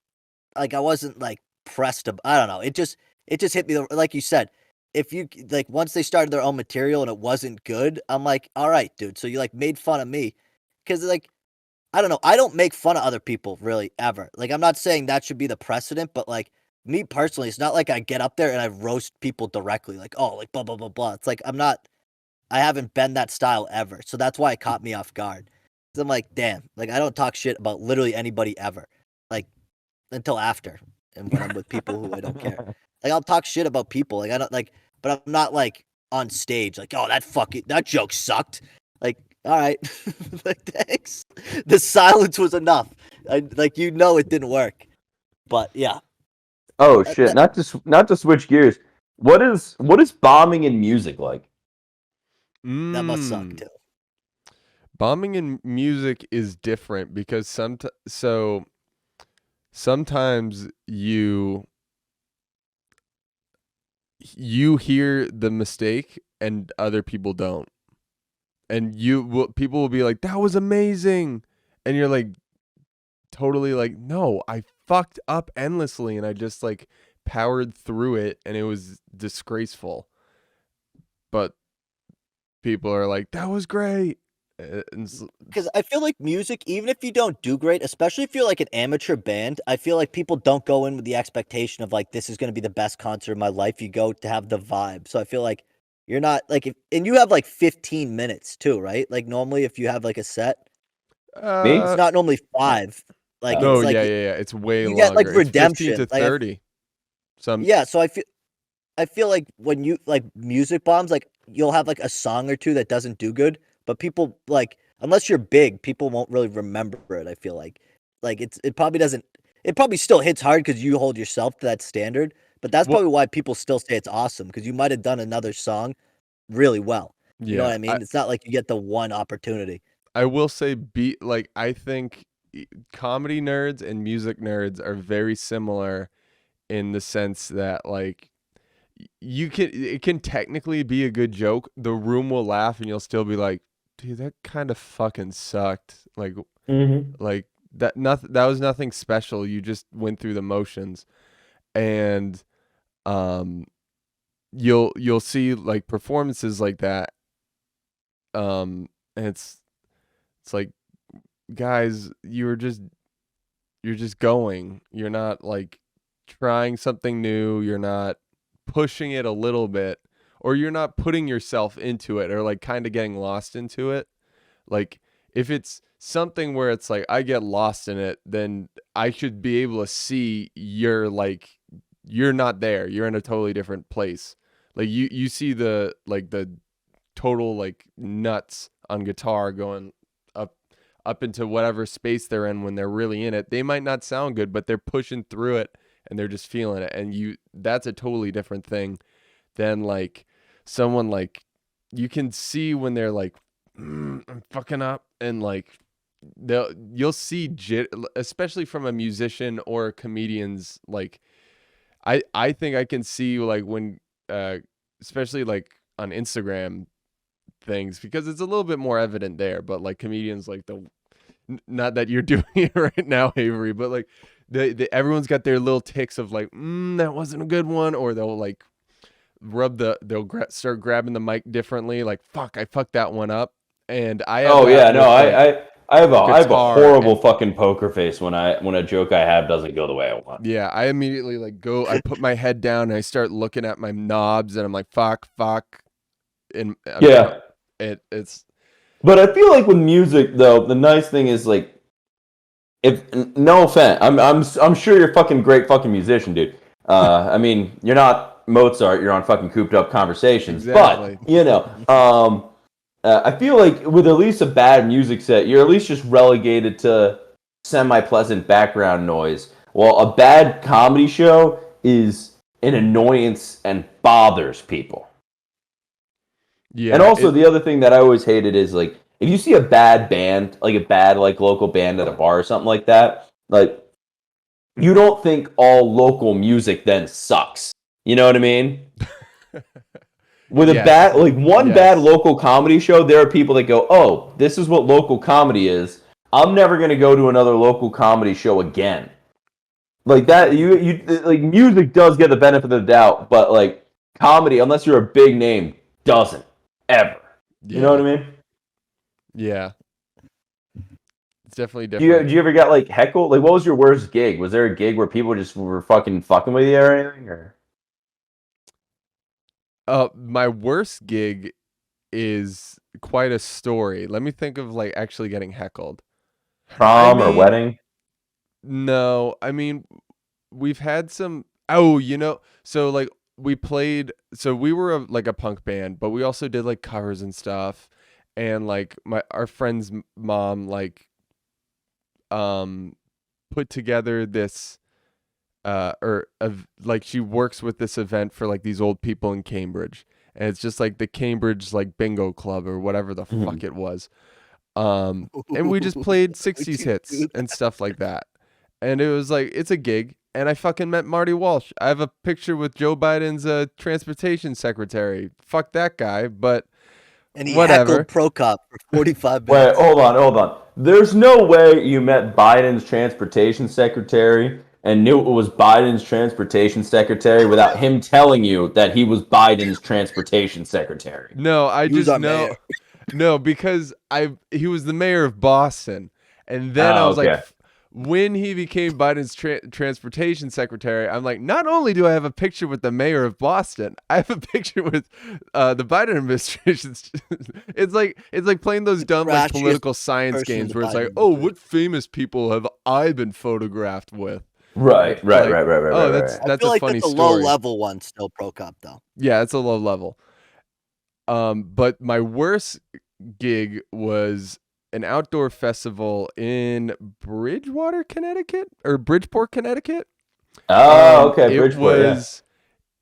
like I wasn't like pressed to, I don't know. It just hit me like you said. If you like once they started their own material and it wasn't good, I'm like, all right, dude. So you like made fun of me because like I don't know. I don't make fun of other people really ever. Like I'm not saying that should be the precedent, but like me personally, it's not like I get up there and I roast people directly. Like oh, like blah blah blah blah. It's like I haven't been that style ever. So that's why it caught me off guard. 'Cause I'm like, damn, like I don't talk shit about literally anybody ever. Like until after and when I'm with people who I don't care. Like I'll talk shit about people. Like I don't like but I'm not like on stage like, "Oh, that joke sucked." Like, "All right." Like, "Thanks." The silence was enough. Like it didn't work. But yeah. Oh shit! Not to switch gears. What is bombing in music like? That must suck too. bombing in music is different because sometimes you hear the mistake and other people don't. And people will be like, "That was amazing." And you're like totally like, "No, I fucked up endlessly and I just like powered through it and it was disgraceful." But people are like, "That was great." Because I feel like music, even if you don't do great, especially if you're like an amateur band, I feel like people don't go in with the expectation of like this is going to be the best concert of my life. You go to have the vibe. So I feel like you're not like and you have like 15 minutes too, right? Like normally if you have like a set, it's not normally 5. Like no, it's like yeah. It's way you get like longer. It's 15 redemption. to 30. Yeah, so I feel like when you like music bombs, like you'll have like a song or two that doesn't do good, but people like unless you're big, people won't really remember it. I feel like it probably doesn't. It probably still hits hard because you hold yourself to that standard, but that's Well, probably why people still say it's awesome because you might have done another song really well. You know what yeah, I mean? It's not like you get the one opportunity. I will say I think comedy nerds and music nerds are very similar in the sense that like it can technically be a good joke. The room will laugh and you'll still be like, "Dude, that kind of fucking sucked." Like that was nothing special. You just went through the motions. And um you'll see like performances like that. And it's like, guys, you're just going. You're not like trying something new. You're not pushing it a little bit, or you're not putting yourself into it or like kind of getting lost into it. Like if it's something where it's like I get lost in it, then I should be able to see you're not there. You're in a totally different place. Like you see the total like nuts on guitar going up into whatever space they're in when they're really in it. They might not sound good, but they're pushing through it and they're just feeling it. And that's a totally different thing than like someone like you can see when they're like, I'm fucking up, and like you'll see especially from a musician or a comedian's like I think I can see like when especially like on Instagram things, because it's a little bit more evident there, but like comedians like not that you're doing it right now, Avery, but like everyone's got their little ticks of like, that wasn't a good one, or they'll like start grabbing the mic differently, like fuck, I fucked that one up. And I have I have a horrible and, fucking poker face when a joke I have doesn't go the way I want. yeah, I immediately I put my head down and I start looking at my knobs and I'm like fuck, and it's. But I feel like with music though, the nice thing is like, if no offense, I'm sure you're a fucking great fucking musician, dude. I mean, you're not Mozart, you're on fucking Cooped Up Conversations, Exactly. but I feel like with at least a bad music set, you're at least just relegated to semi-pleasant background noise. While a bad comedy show is an annoyance and bothers people. Yeah. And also the other thing that I always hated is like, if you see a bad band, like a bad like local band at a bar or something like that, like you don't think all local music then sucks. You know what I mean? With a bad bad local comedy show, there are people that go, "Oh, this is what local comedy is. I'm never going to go to another local comedy show again." Like that, you like music does get the benefit of the doubt, but like comedy, unless you're a big name, doesn't ever. Yeah. You know what I mean? Yeah. It's definitely different. Do you ever get like heckled? Like, what was your worst gig? Was there a gig where people just were fucking with you or anything? Or my worst gig is quite a story. Let me think of like actually getting heckled. Prom or wedding? No, I mean, we've had some. Oh, so like we were like a punk band, but we also did like covers and stuff. And like our friend's mom like put together this like she works with this event for like these old people in Cambridge, and it's just like the Cambridge like bingo club or whatever the fuck it was. And we just played 60s hits and stuff like that. And it was like, it's a gig. And I fucking met Marty Walsh. I have a picture with Joe Biden's transportation secretary. Fuck that guy, but and he whatever. heckled Prokop for 45 minutes. Wait, hold on. There's no way you met Biden's transportation secretary and knew it was Biden's transportation secretary without him telling you that he was Biden's transportation secretary. No, I just know. Mayor. No, because he was the mayor of Boston. And then I was like, when he became Biden's transportation secretary, I'm like, not only do I have a picture with the mayor of Boston, I have a picture with the Biden administration. It's like playing those dumb like political science games where it's like, oh, what famous people have I been photographed with? Right. Oh, that's I feel a like funny that's a story. low level one still, Prokop though. Yeah, it's a low level. But my worst gig was an outdoor festival in Bridgeport, Connecticut. Oh, okay, Bridgeport.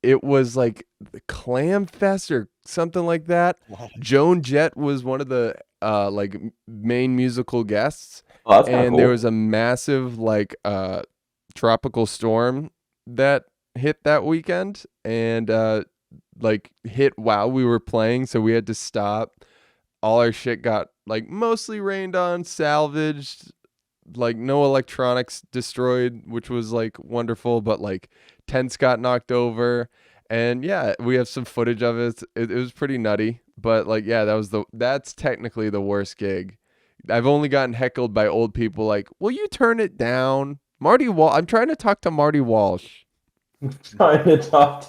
It was like the Clam Fest or something like that. Joan Jett was one of the like main musical guests. Oh, that's kinda cool. There was a massive like tropical storm that hit that weekend and like hit while we were playing, so we had to stop. All our shit got like mostly rained on, salvaged, like no electronics destroyed, which was like wonderful, but like tents got knocked over. And yeah, we have some footage of it. It was pretty nutty, but like, yeah, that's technically the worst gig. I've only gotten heckled by old people like, will you turn it down? I'm trying to talk to Marty Walsh. I'm trying to talk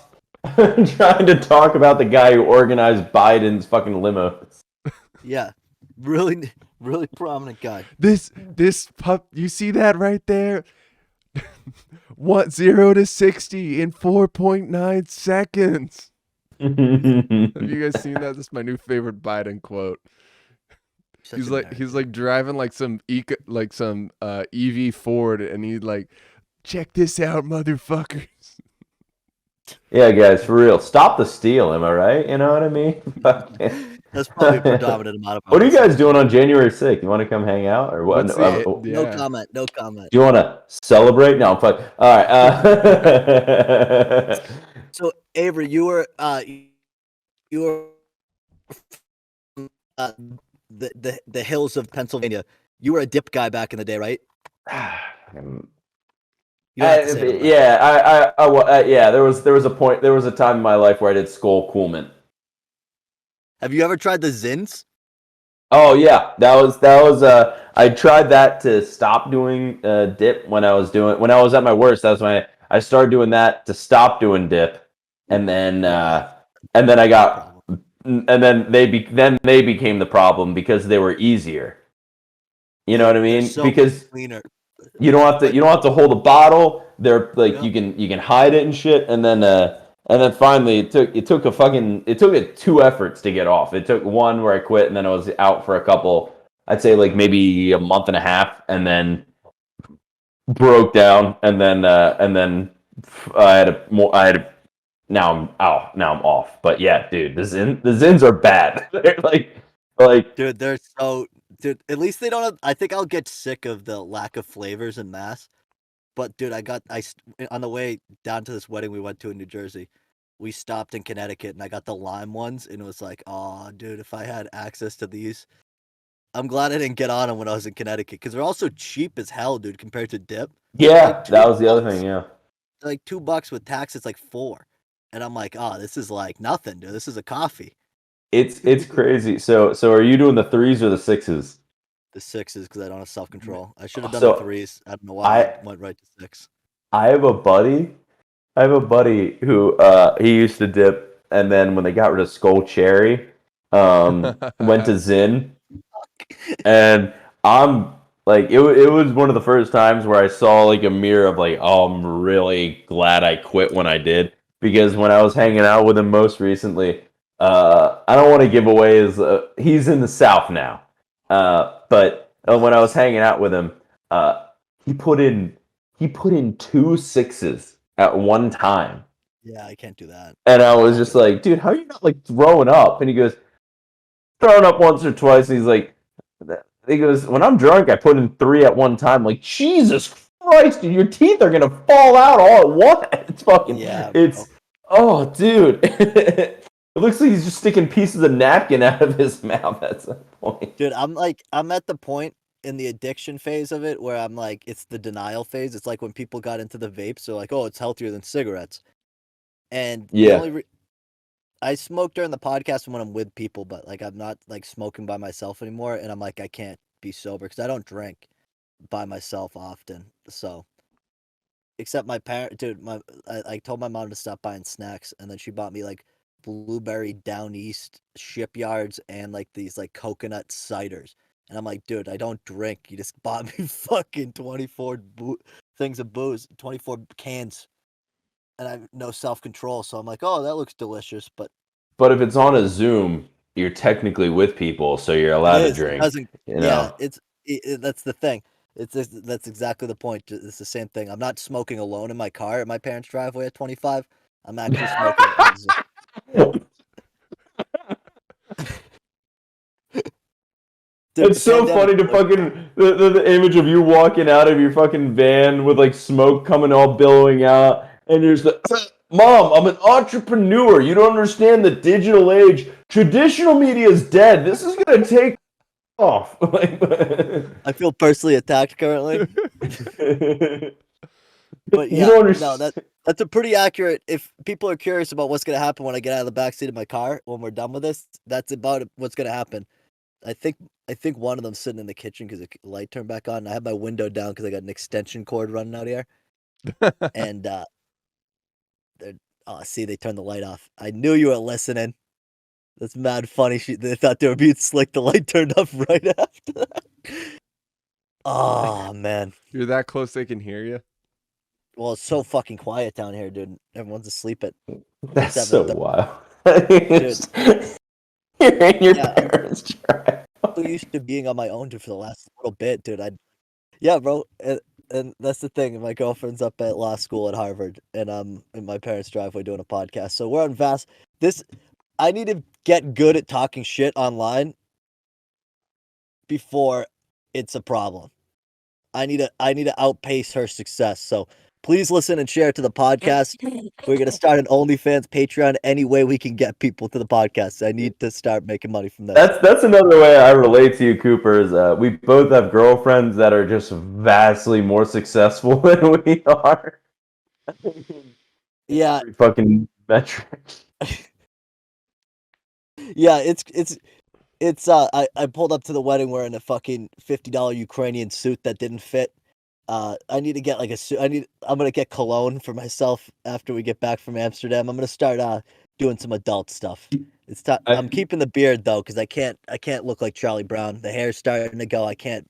about the guy who organized Biden's fucking limos. Yeah, really, really prominent guy. This pup, you see that right there? 0 to 60 in 4.9 seconds. Have you guys seen that? This is my new favorite Biden quote. He's like driving like some EV Ford, and he's like, check this out, motherfuckers. Yeah, guys, for real. Stop the steal, am I right? You know what I mean? That's probably a predominant amount of. What are you guys doing on January 6th? You want to come hang out or what? What's Do No comment. No comment. you want to celebrate? No, but all right. So Avery, you were uh, the hills of Pennsylvania. You were a dip guy back in the day, right? You don't have to say it. Yeah. There was a point. There was a time in my life where I did Skull Coolman. Have you ever tried the Zins? Oh yeah, that was. I tried that to stop doing dip when I was at my worst. That's when I started doing that to stop doing dip, and then I got, and then they became the problem because they were easier. You know what I mean? So because cleaner. you don't have to hold a bottle. They're like you can hide it and shit, and then finally it took 2 efforts to get off. It took one where I quit, and then I was out for a couple. I'd say like maybe a month and a half, and then broke down, and then now I'm off. But yeah, dude, the Zins are bad. They're like Dude, they're so dude. At least they don't have. I think I'll get sick of the lack of flavors in Mass. But dude, on the way down to this wedding we went to in New Jersey, we stopped in Connecticut, and I got the lime ones, and it was like, oh, dude, if I had access to these, I'm glad I didn't get on them when I was in Connecticut because they're also cheap as hell, dude, compared to dip. yeah, Like that was the other $2. thing. Yeah. Like $2 with tax, it's like 4. And I'm like, oh, this is like nothing, dude. This is a coffee. It's crazy. So are you doing the 3s or the 6s? The 6s because I don't have self control. I should have done So the 3s. I don't know why I went right to 6. I have a buddy who he used to dip, and then when they got rid of Skull Cherry, went to Zin, and I'm like it was one of the first times where I saw like a mirror of like, oh, I'm really glad I quit when I did, because when I was hanging out with him most recently, I don't want to give away his he's in the South now, but when I was hanging out with him, he put in 2 6s at one time. Yeah, I can't do that. And I was just like, dude, how are you not like throwing up? And he goes, throwing up once or twice. And he goes, when I'm drunk, I put in 3 at one time. Like, Jesus Christ, dude, your teeth are going to fall out all at once. It's fucking, oh, dude. It looks like he's just sticking pieces of napkin out of his mouth at some point. Dude, I'm at the point in the addiction phase of it where I'm like, it's the denial phase. It's like when people got into the vapes, they're like, oh, it's healthier than cigarettes. And I smoke during the podcast when I'm with people, but like I'm not like smoking by myself anymore. And I'm like, I can't be sober because I don't drink by myself often. So, except my parent, dude, I told my mom to stop buying snacks, and then she bought me like blueberry down east shipyards and like these like coconut ciders. And I'm like, dude, I don't drink. You just bought me fucking 24 things of booze, 24 cans. And I have no self-control. So I'm like, oh, that looks delicious. But if it's on a Zoom, you're technically with people, so you're allowed to drink. That's the thing. That's exactly the point. It's the same thing. I'm not smoking alone in my car at my parents' driveway at 25. I'm actually smoking on Zoom. Dude, It's so funny to fucking the image of you walking out of your fucking van with like smoke coming all billowing out, and you're just like, Mom, I'm an entrepreneur. You don't understand the digital age. Traditional media is dead. This is gonna take off. I feel personally attacked currently. But yeah, no, that's a pretty accurate. If people are curious about what's gonna happen when I get out of the backseat of my car when we're done with this, that's about what's gonna happen. I think one of them's sitting in the kitchen because the light turned back on. And I have my window down because I got an extension cord running out here. And see, they turned the light off. I knew you were listening. That's mad funny. They thought they were being slick. The light turned off right after that. Oh man, You're that close they can hear you. well, it's so fucking quiet down here, dude. Everyone's asleep at. That's so wild. Dude. You're in your parents' drive. I'm used to being on my own for the last little bit, dude. Yeah, bro. And that's the thing. My girlfriend's up at law school at Harvard, and I'm in my parents' driveway doing a podcast. So we're on I need to get good at talking shit online before it's a problem. I need to outpace her success. So please listen and share it to the podcast. We're gonna start an OnlyFans Patreon any way we can get people to the podcast. I need to start making money from this. That's another way I relate to you, Cooper. Is we both have girlfriends that are just vastly more successful than we are. Yeah, Every fucking metric. yeah. It's I pulled up to the wedding wearing a fucking $50 Ukrainian suit that didn't fit. I need to get like a suit. I'm gonna get cologne for myself after we get back from Amsterdam. I'm gonna start doing some adult stuff. It's time. I'm keeping the beard though because I can't look like Charlie Brown. The hair's starting to go. I can't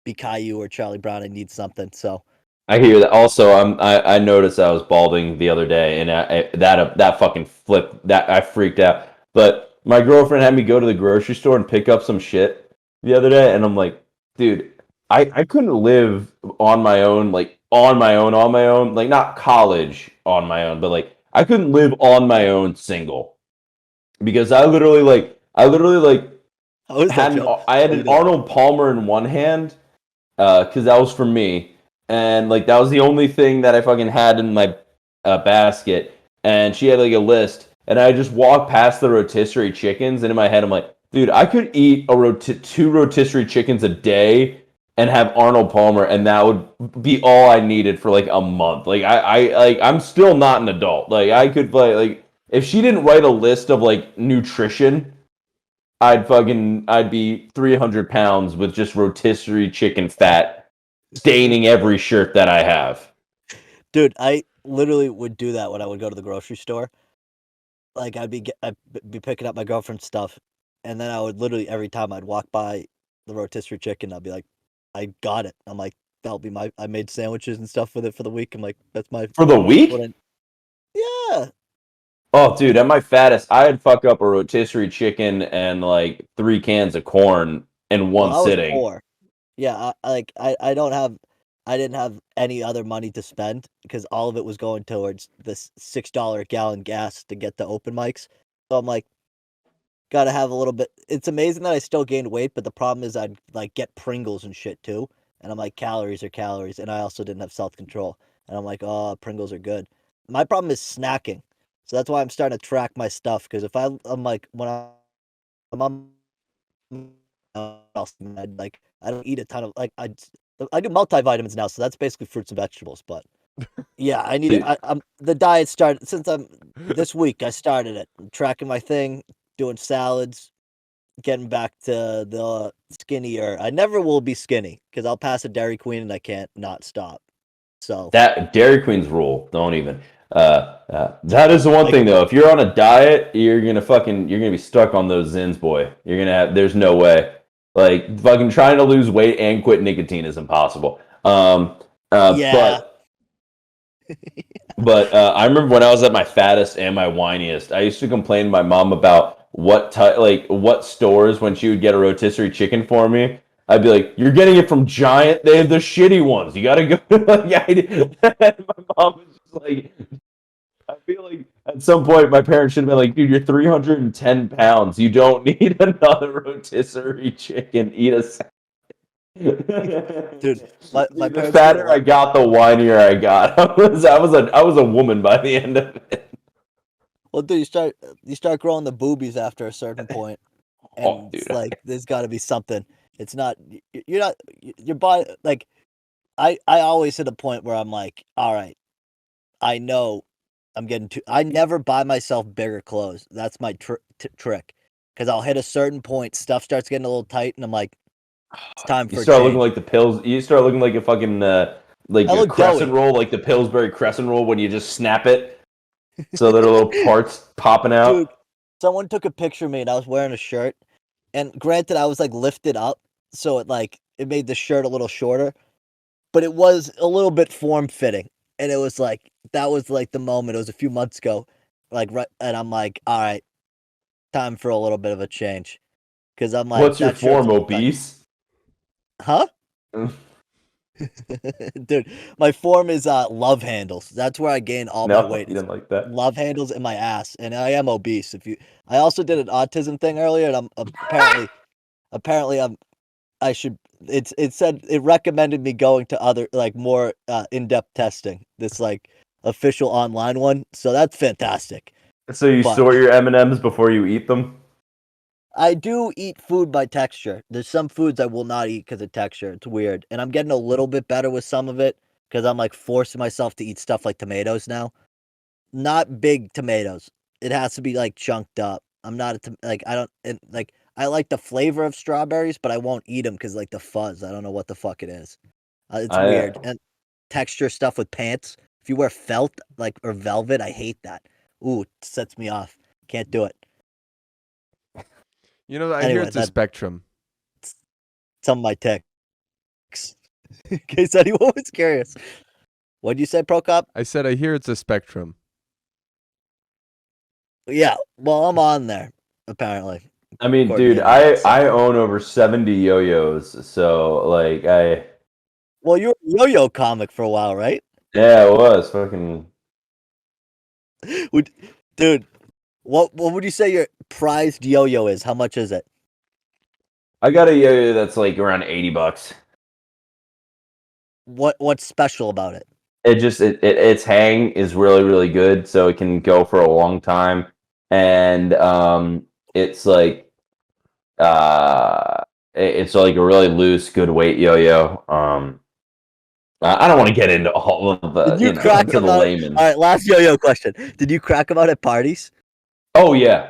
be Caillou or Charlie Brown. I need something. So I hear that. Also, I noticed I was balding the other day, and that fucking flip. That I freaked out. But my girlfriend had me go to the grocery store and pick up some shit the other day, and I'm like, dude, I couldn't live on my own, like on my own, like not college on my own, but like I couldn't live on my own single because I literally like how is that, had Joe? I had How you an doing? Arnold Palmer in one hand because that was for me, and like that was the only thing that I fucking had in my basket. And she had like a list, and I just walked past the rotisserie chickens, and in my head I'm like, dude, I could eat two rotisserie chickens a day and have Arnold Palmer, and that would be all I needed for like a month. Like I'm still not an adult. Like I could like if she didn't write a list of like nutrition. I'd be 300 pounds with just rotisserie chicken fat staining every shirt that I have. Dude, I literally would do that when I would go to the grocery store. Like I'd be picking up my girlfriend's stuff, and then I would literally every time I'd walk by the rotisserie chicken, I'd be like, I got it. I'm like, that'll be I made sandwiches and stuff with it for the week. I'm like, that's my For the week? yeah. Oh, dude, at my fattest, I'd fuck up a rotisserie chicken and like 3 cans of corn in Well, one I was sitting. poor. Yeah, I didn't have any other money to spend because all of it was going towards this $6 a gallon gas to get the open mics. So I'm like, gotta have a little bit. It's amazing that I still gained weight, but the problem is I'd like get Pringles and shit too, and I'm like, calories are calories, and I also didn't have self control, and I'm like, oh, Pringles are good. My problem is snacking, so that's why I'm starting to track my stuff because if I'm like when I'm on else, like I don't eat a ton of like I do multivitamins now, so that's basically fruits and vegetables. But yeah, I need Dude. it. I'm the diet started since I'm this week. I started it. I'm tracking my thing, doing salads, getting back to the skinnier. I never will be skinny because I'll pass a Dairy Queen and I can't not stop. So That Dairy Queen's rule. Don't even. That is the one like thing though. If you're on a diet, you're gonna be stuck on those Zins, boy. You're gonna have. There's no way. Like fucking trying to lose weight and quit nicotine is impossible. yeah, But I remember when I was at my fattest and my whiniest, I used to complain to my mom about what stores when she would get a rotisserie chicken for me. I'd be like, "You're getting it from Giant. They have the shitty ones. You gotta go." My mom was just like, I feel like at some point my parents should have been like, "Dude, you're 310 pounds. You don't need another rotisserie chicken. Eat a dude, my Dude, the parents didn't fatter I let. got, the whinier I got. I was a woman by the end of it. Well, dude, you start growing the boobies after a certain point, Oh, and dude. it's like there's got to be something. It's not you're not your body like I always hit a point where I'm like, all right, I know I'm getting too. I never buy myself bigger clothes. That's my trick because I'll hit a certain point, stuff starts getting a little tight, and I'm like, it's time You for a start looking change. like the pills. You start looking like a fucking like I a look crescent doughy. roll, like the Pillsbury crescent roll when you just snap it, so there are little parts popping Dude, out. someone took a picture of me and I was wearing a shirt. And granted, I was like lifted up, so it made the shirt a little shorter, but it was a little bit form fitting. And it was like that was like the moment. It was a few months ago, like right, and I'm like, all right, time for a little bit of a change, because I'm like What's your that shirt's form, a little tight, obese? huh? Dude, my form is love handles. That's where I gain all my No, weight. you Is didn't like that. love handles in my ass, and I am obese. I also did an autism thing earlier, and I'm apparently I should. It said it recommended me going to other like more in-depth testing. This like official online one, so that's fantastic. So you But sort your M&Ms before you eat them? I do eat food by texture. There's some foods I will not eat because of texture. It's weird, and I'm getting a little bit better with some of it because I'm like forcing myself to eat stuff like tomatoes now. Not big tomatoes. It has to be like chunked up. I'm not like I don't and, like I like the flavor of strawberries, but I won't eat them because like the fuzz. I don't know what the fuck it is. It's I weird. And texture stuff with pants. If you wear felt like or velvet, I hate that. Ooh, it sets me off. Can't do it. I hear Anyway, it's a that's spectrum. some of my ticks. In case anyone was curious. What'd you say, Prokop? I said I hear it's a spectrum. Yeah, well, I'm on there, apparently. I mean, According to dude, the internet, so. I own over 70 yo-yos, so like Well, you were a yo-yo comic for a while, right? yeah, it was fucking. Dude, what would you say your prized yo-yo is? How much is it? I got a yo-yo that's like around $80. What's special about it? Its hang is really really good, so it can go for a long time, and it's like it's like a really loose, good weight yo-yo. I don't want to get into all of the Did you crack into the them out? layman. All right, last yo-yo question. Did you crack them out at parties? Oh yeah.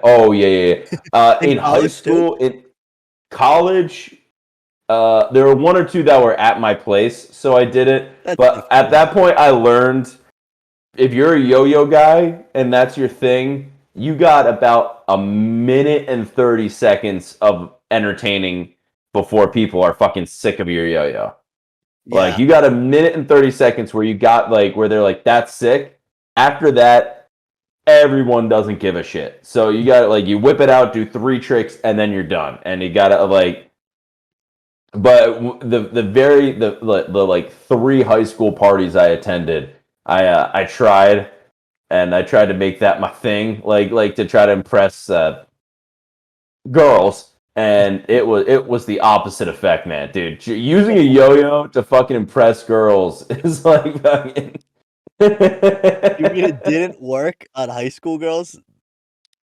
In In high college, too? school, in college, there were one or two that were at my place, so I did it. That's But at that point, I learned if you're a yo-yo guy and that's your thing, you got about a minute and 30 seconds of entertaining before people are fucking sick of your yo-yo. Like yeah. you got a minute and 30 seconds where you got like where they're like that's sick. After that, everyone doesn't give a shit. So you got like you whip it out, do 3 tricks, and then you're done. And you gotta like, but the like 3 high school parties I attended, I tried and I tried to make that my thing, like to try to impress girls. And it was the opposite effect, man, dude. Using a yo-yo to fucking impress girls is like fucking. You mean it didn't work on high school girls?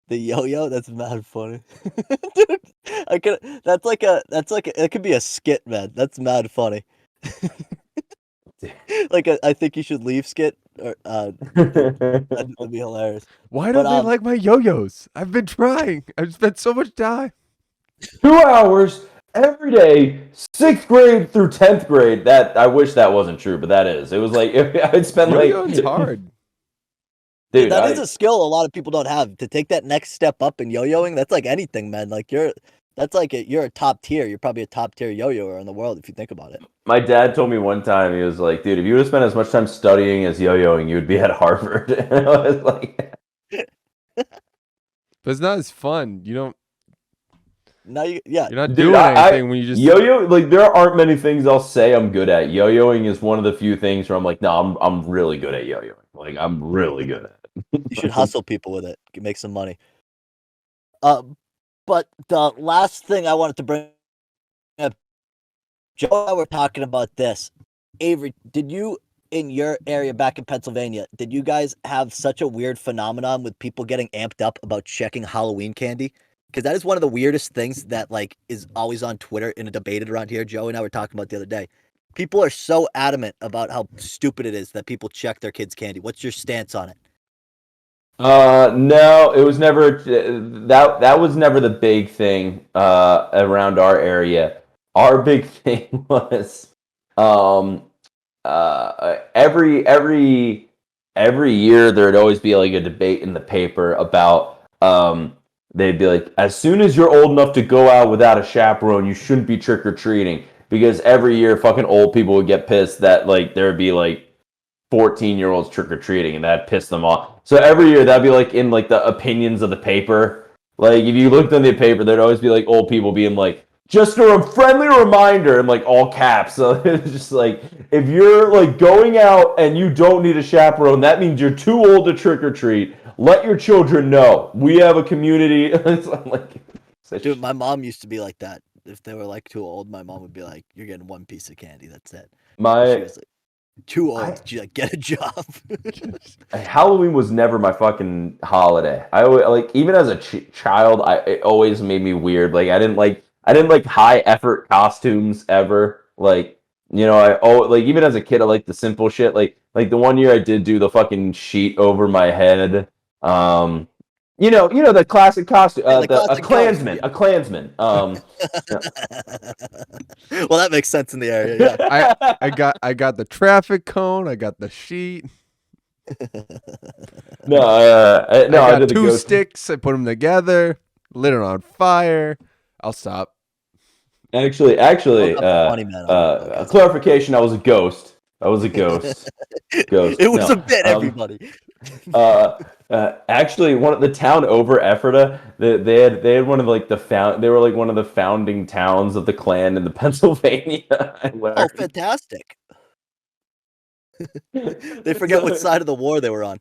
The yo-yo? That's mad funny. Dude, it could be a skit, man. That's mad funny. Like I think you should leave skit or that'd be hilarious. Why don't But they like my yo-yos? I've been trying. I've spent so much time. 2 hours every day, 6th grade through 10th grade. That I wish that wasn't true, but that is. It was like I'd spend Yo-yo's like hard. dude. that is a skill a lot of people don't have. To take that next step up in yo-yoing, that's like anything, man. Like you're a top tier. You're probably a top tier yo-yoer in the world if you think about it. My dad told me one time, he was like, dude, if you would have spent as much time studying as yo-yoing, you would be at Harvard. And I was like, But it's not as fun. Now You're not dude, doing anything when you just yo-yo. Like there aren't many things I'll say I'm good at. Yo-yoing is one of the few things where I'm like, no, I'm really good at yo-yoing. Like I'm really good at it. you should hustle people with it. Make some money. But the last thing I wanted to bring up, Joe and I were talking about this. Avery, did you in your area back in Pennsylvania, did you guys have such a weird phenomenon with people getting amped up about checking Halloween candy? Because that is one of the weirdest things that like is always on Twitter and debated around here. Joe and I were talking about the other day. People are so adamant about how stupid it is that people check their kids' candy. What's your stance on it? No, it was never that was never the big thing around our area. Our big thing was um every year there'd always be like a debate in the paper about they'd be like, as soon as you're old enough to go out without a chaperone, you shouldn't be trick or treating, because every year fucking old people would get pissed that like there'd be like 14-year-olds trick or treating, and that pissed them off. So every year that'd be like in like the opinions of the paper. Like if you looked in the paper, there'd always be like old people being like, Just a friendly reminder in like all caps. So it's just like if you're like going out and you don't need a chaperone, that means you're too old to trick or treat. Let your children know we have a community. It's like, Dude, my mom used to be like that. If they were like too old, my mom would be like, "You're getting one piece of candy. That's it." She my was like, "Too I, old. She like get a job." Halloween was never my fucking holiday. I like even as a child, it always made me weird. Like I didn't like high effort costumes ever. Like like even as a kid, I liked the simple shit. Like the one year I did do the fucking sheet over my head. The classic costume. Yeah, the A classic ghost, Klansman, yeah. a Klansman. Well, that makes sense in the area. Yeah. I got the traffic cone. I got the sheet. No, I I got did the two ghost. sticks. I put them together, lit it on fire. I'll stop. Actually, Woke up the funny man on that a podcast. clarification: I was a ghost. I was a ghost. Ghost. It was No. a bit, everybody. Actually, one of the town over Ephrata, they had one of like they were like one of the founding towns of the clan in the Pennsylvania. I Oh, learned. fantastic. They forget what side of the war they were on.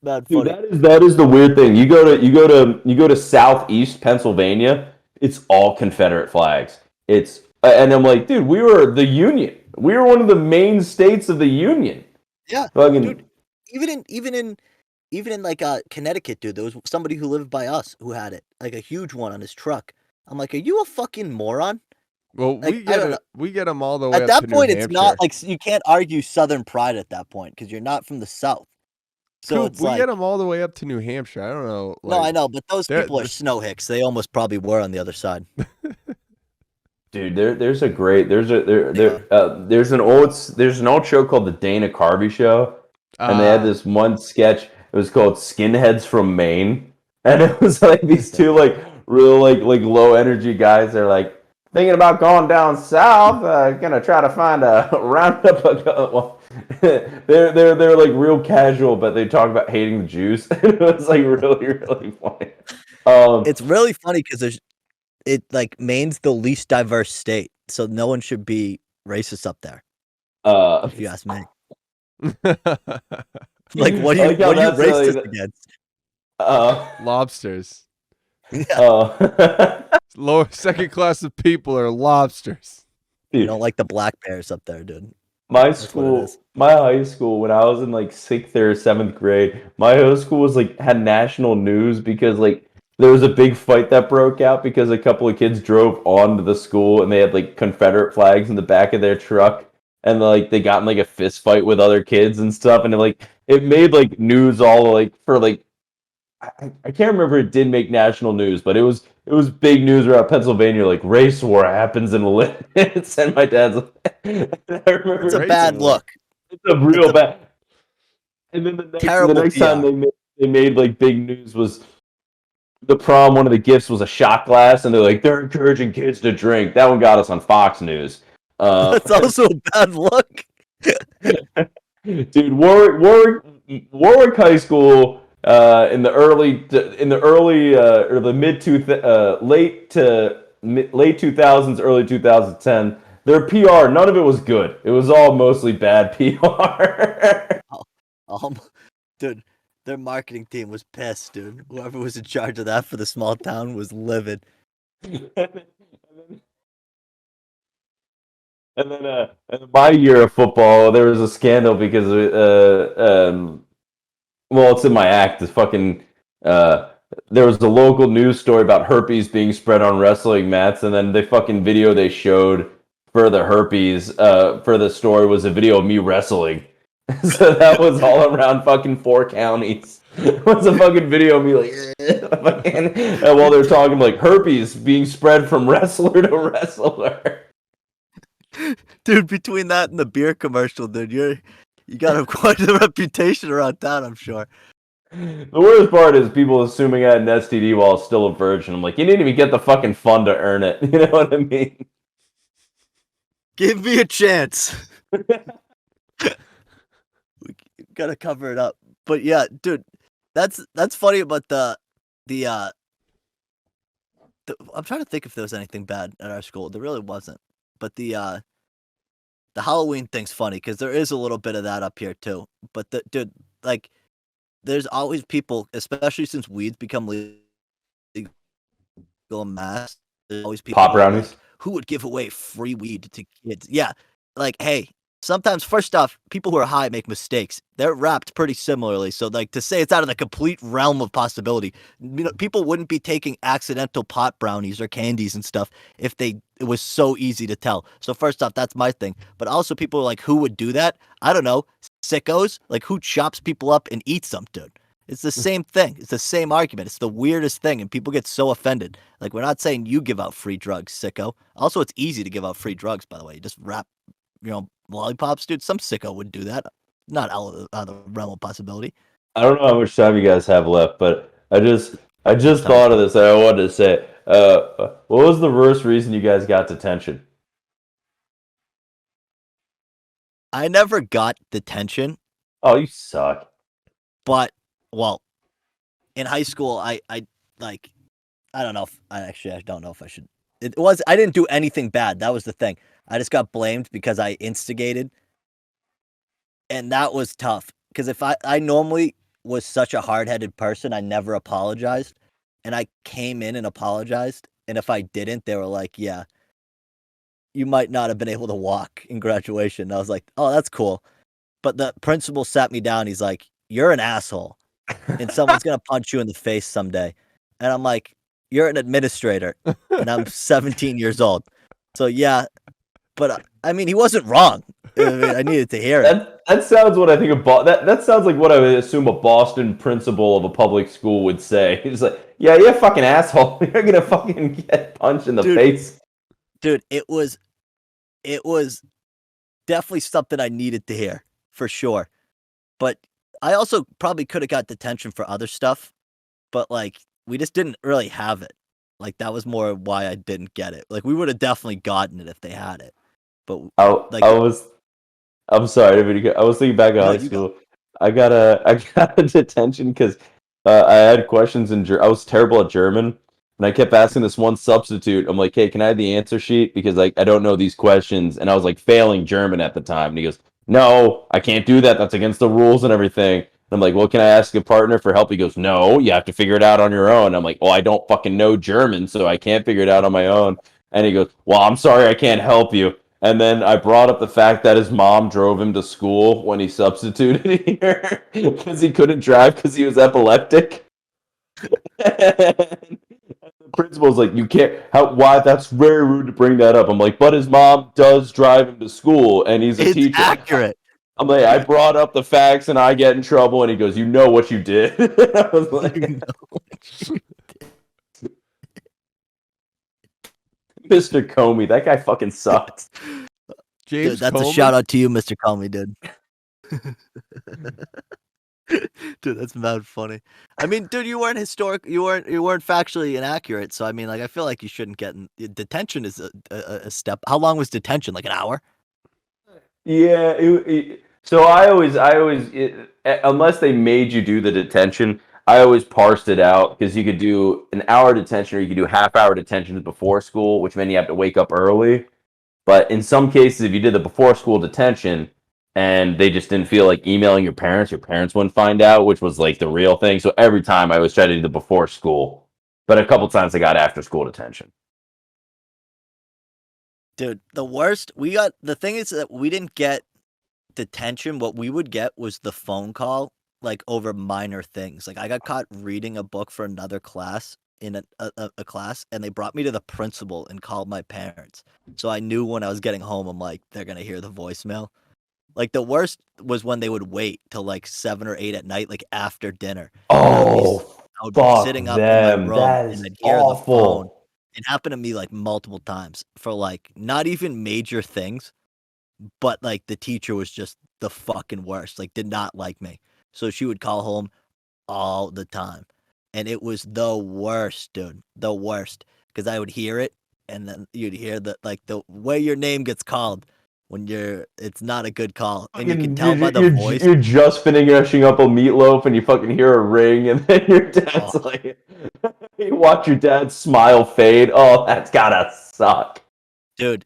Not Dude, funny. that is the weird thing. You go to southeast Pennsylvania, it's all Confederate flags. And I'm like, dude, we were the Union. We were one of the main states of the Union. Yeah, Fucking dude. Even in like Connecticut, dude, there was somebody who lived by us who had it, like a huge one on his truck. I'm like, are you a fucking moron? Well, Like, I don't know. we get them all the way At up that to point, New it's Hampshire. not like you can't argue Southern pride at that point because you're not from the South. So Coop, it's we like, get them all the way up to New Hampshire. I don't know. no, I Like, know, but those they're- people are snow hicks. They almost probably were on the other side. dude, there's a great there's a Yeah. there's an old show called the Dana Carvey Show, and they had this one sketch. It was called Skinheads from Maine, and it was like these two like real like low energy guys. They're like thinking about going down south. Gonna try to find a roundup. Well, they're like real casual, but they talk about hating the Jews. It was like really funny. It's really funny because like Maine's the least diverse state, so no one should be racist up there. If you ask me, like what I like how are you that's really racist against? lobsters. Yeah, Lower second class of people are lobsters. you dude, don't like the black bears up there, dude. my That's what it school, is. my high school, when I was in like 6th or 7th grade, my high school was like had national news because like there was a big fight that broke out because a couple of kids drove onto the school and they had like Confederate flags in the back of their truck, and like they got in like a fist fight with other kids and stuff, and it made like news all like for like I can't remember if it did make national news, but it was big news around Pennsylvania. Like race war happens in limits, and my dad's like, I remember It's a Race bad war. look. it's a real bad. And then the Terrible next time PR. they made like big news was the prom. One of the gifts was a shot glass, and they're encouraging kids to drink. That one got us on Fox News. That's also a bad look. Dude, Warwick High School in the early or the late 2000s, early 2010. Their PR, none of it was good. It was all mostly bad PR. Um, dude, their marketing team was pissed, dude. Whoever was in charge of that for the small town was livid. And then my year of football, there was a scandal because well, it's in my act. This fucking there was a local news story about herpes being spread on wrestling mats, and then the fucking video they showed for the herpes for the story was a video of me wrestling. So that was all around fucking 4 counties. It was a fucking video of me like fucking, and while they're talking like herpes being spread from wrestler to wrestler. Dude, between that and the beer commercial, dude, you got quite a reputation around town, I'm sure. The worst part is people assuming I had an STD while I was still a virgin. I'm like, you didn't even get the fucking fun to earn it. You know what I mean? Give me a chance. We gotta cover it up. But yeah, dude, that's funny about the I'm trying to think if there was anything bad at our school. There really wasn't. But the Halloween thing's funny because there is a little bit of that up here too. But dude, like, there's always people, especially since weed's become legal in mass. There's always people Pop who are like, brownies. who would give away free weed to kids? Yeah, like, hey, sometimes first off, people who are high make mistakes. They're wrapped pretty similarly, so like to say it's out of the complete realm of possibility. People wouldn't be taking accidental pot brownies or candies and stuff if it was so easy to tell. So first off, that's my thing. But also, people are like, who would do that? I don't know, sickos. Like, who chops people up and eats them, dude? It's the same thing. It's the same argument. It's the weirdest thing, and people get so offended. Like, we're not saying you give out free drugs, sicko. Also, it's easy to give out free drugs, by the way. You just wrap, lollipops, dude. Some sicko would do that. Not out of the realm of possibility. I don't know how much time you guys have left, but I just thought of this and I wanted to say, what was the worst reason you guys got detention? I never got detention, Oh, you suck. but, well, in high school, I like, I don't know if, I don't know if I should. I didn't do anything bad. That was the thing. I just got blamed because I instigated. And that was tough because if I normally was such a hard-headed person, I never apologized. And I came in and apologized. And if I didn't, they were like, yeah, you might not have been able to walk in graduation. And I was like, oh, that's cool. But the principal sat me down. He's like, you're an asshole and someone's going to punch you in the face someday. And I'm like, you're an administrator and I'm 17 years old. So yeah, but I mean, he wasn't wrong. I needed to hear it. That sounds what I think of that sounds like what I would assume a Boston principal of a public school would say. He's like, yeah, you're a fucking asshole. You're gonna fucking get punched in the face. Dude, it was definitely something I needed to hear, for sure. But I also probably could have got detention for other stuff, but like we just didn't really have it. Like that was more why I didn't get it. Like we would have definitely gotten it if they had it. But like I'm sorry, I was thinking back in No, high you go. school. I got a detention because I had questions in I was terrible at German, and I kept asking this one substitute. I'm like, "Hey, can I have the answer sheet because like I don't know these questions?" And I was like failing German at the time, and he goes, "No, I can't do that. That's against the rules and everything." And I'm like, "Well, can I ask a partner for help?" He goes, "No, you have to figure it out on your own." I'm like, "Well, I don't fucking know German, so I can't figure it out on my own." And he goes, "Well, I'm sorry, I can't help you." And then I brought up the fact that his mom drove him to school when he substituted here because he couldn't drive because he was epileptic. And the principal's like, "You can't. Why? That's very rude to bring that up." I'm like, "But his mom does drive him to school, and he's a It's teacher." accurate. I'm like, "I brought up the facts, and I get in trouble." And he goes, "You know what you did." I was like, "Mr. Comey, that guy fucking sucked." James Dude, that's Comey? a shout out to you, Mr. Comey, dude. Dude, that's mad funny. I mean, dude, you weren't factually inaccurate. So I mean, like, I feel like you shouldn't get detention is a step. How long was detention? Like an hour? Yeah. So unless they made you do the detention, I always parsed it out because you could do an hour detention or you could do half-hour detention before school, which meant you have to wake up early. But in some cases, if you did the before school detention and they just didn't feel like emailing your parents wouldn't find out, which was like the real thing. So every time I always tried to do the before school, but a couple times I got after school detention. Dude, the worst. The thing is that we didn't get detention. What we would get was the phone call, like over minor things. Like I got caught reading a book for another class in a class, and they brought me to the principal and called my parents. So I knew when I was getting home, I'm like, they're gonna hear the voicemail. Like the worst was when they would wait till like 7 or 8 at night, like after dinner. Oh, I would be fuck sitting up in my them. room That and is I'd hear the phone. awful. It happened to me like multiple times for like not even major things, but like the teacher was just the fucking worst. Like did not like me. So she would call home all the time. And it was the worst, dude. The worst. Because I would hear it and then you'd hear the way your name gets called. when it's not a good call, and you can tell by the You're, voice. you're just finishing up a meatloaf, and you fucking hear a ring, and then your dad's Oh. like, you watch your dad's smile fade. Oh, that's gotta suck, Dude.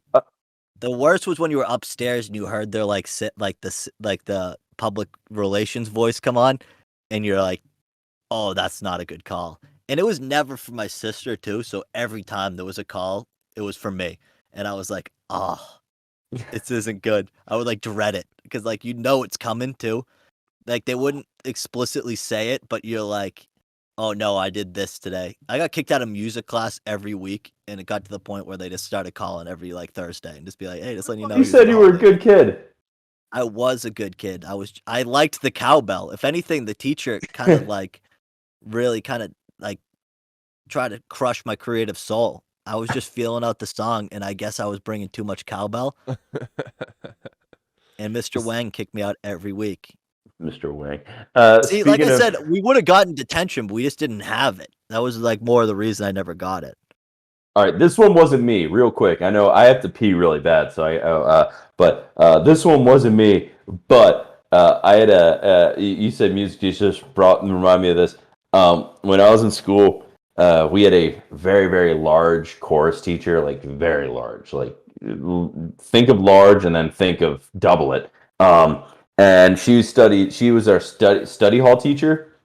The worst was when you were upstairs and you heard their the public relations voice come on, and you're like, "Oh, that's not a good call." And it was never for my sister too, so every time there was a call, it was for me, and I was like, "Oh, this isn't good." I would like dread it because like it's coming too. Like they wouldn't explicitly say it, but you're like, "Oh no, I did this today." I got kicked out of music class every week, and it got to the point where they just started calling every like Thursday and just be like, "Hey, just letting you know." You said you were a good kid. I was a good kid. I liked the cowbell. If anything, the teacher kind of like really kind of like tried to crush my creative soul. I was just feeling out the song, and I guess I was bringing too much cowbell. And Mr. Wang kicked me out every week. Mr. Wang. See, like I said, we would have gotten detention, but we just didn't have it. That was like more of the reason I never got it. All right, this one wasn't me. Real quick, I know I have to pee really bad, so but this one wasn't me. But I had you said music teacher just remind me of this. When I was in school, we had a very very large chorus teacher, like very large, like think of large and then think of double it. And she was our study hall teacher,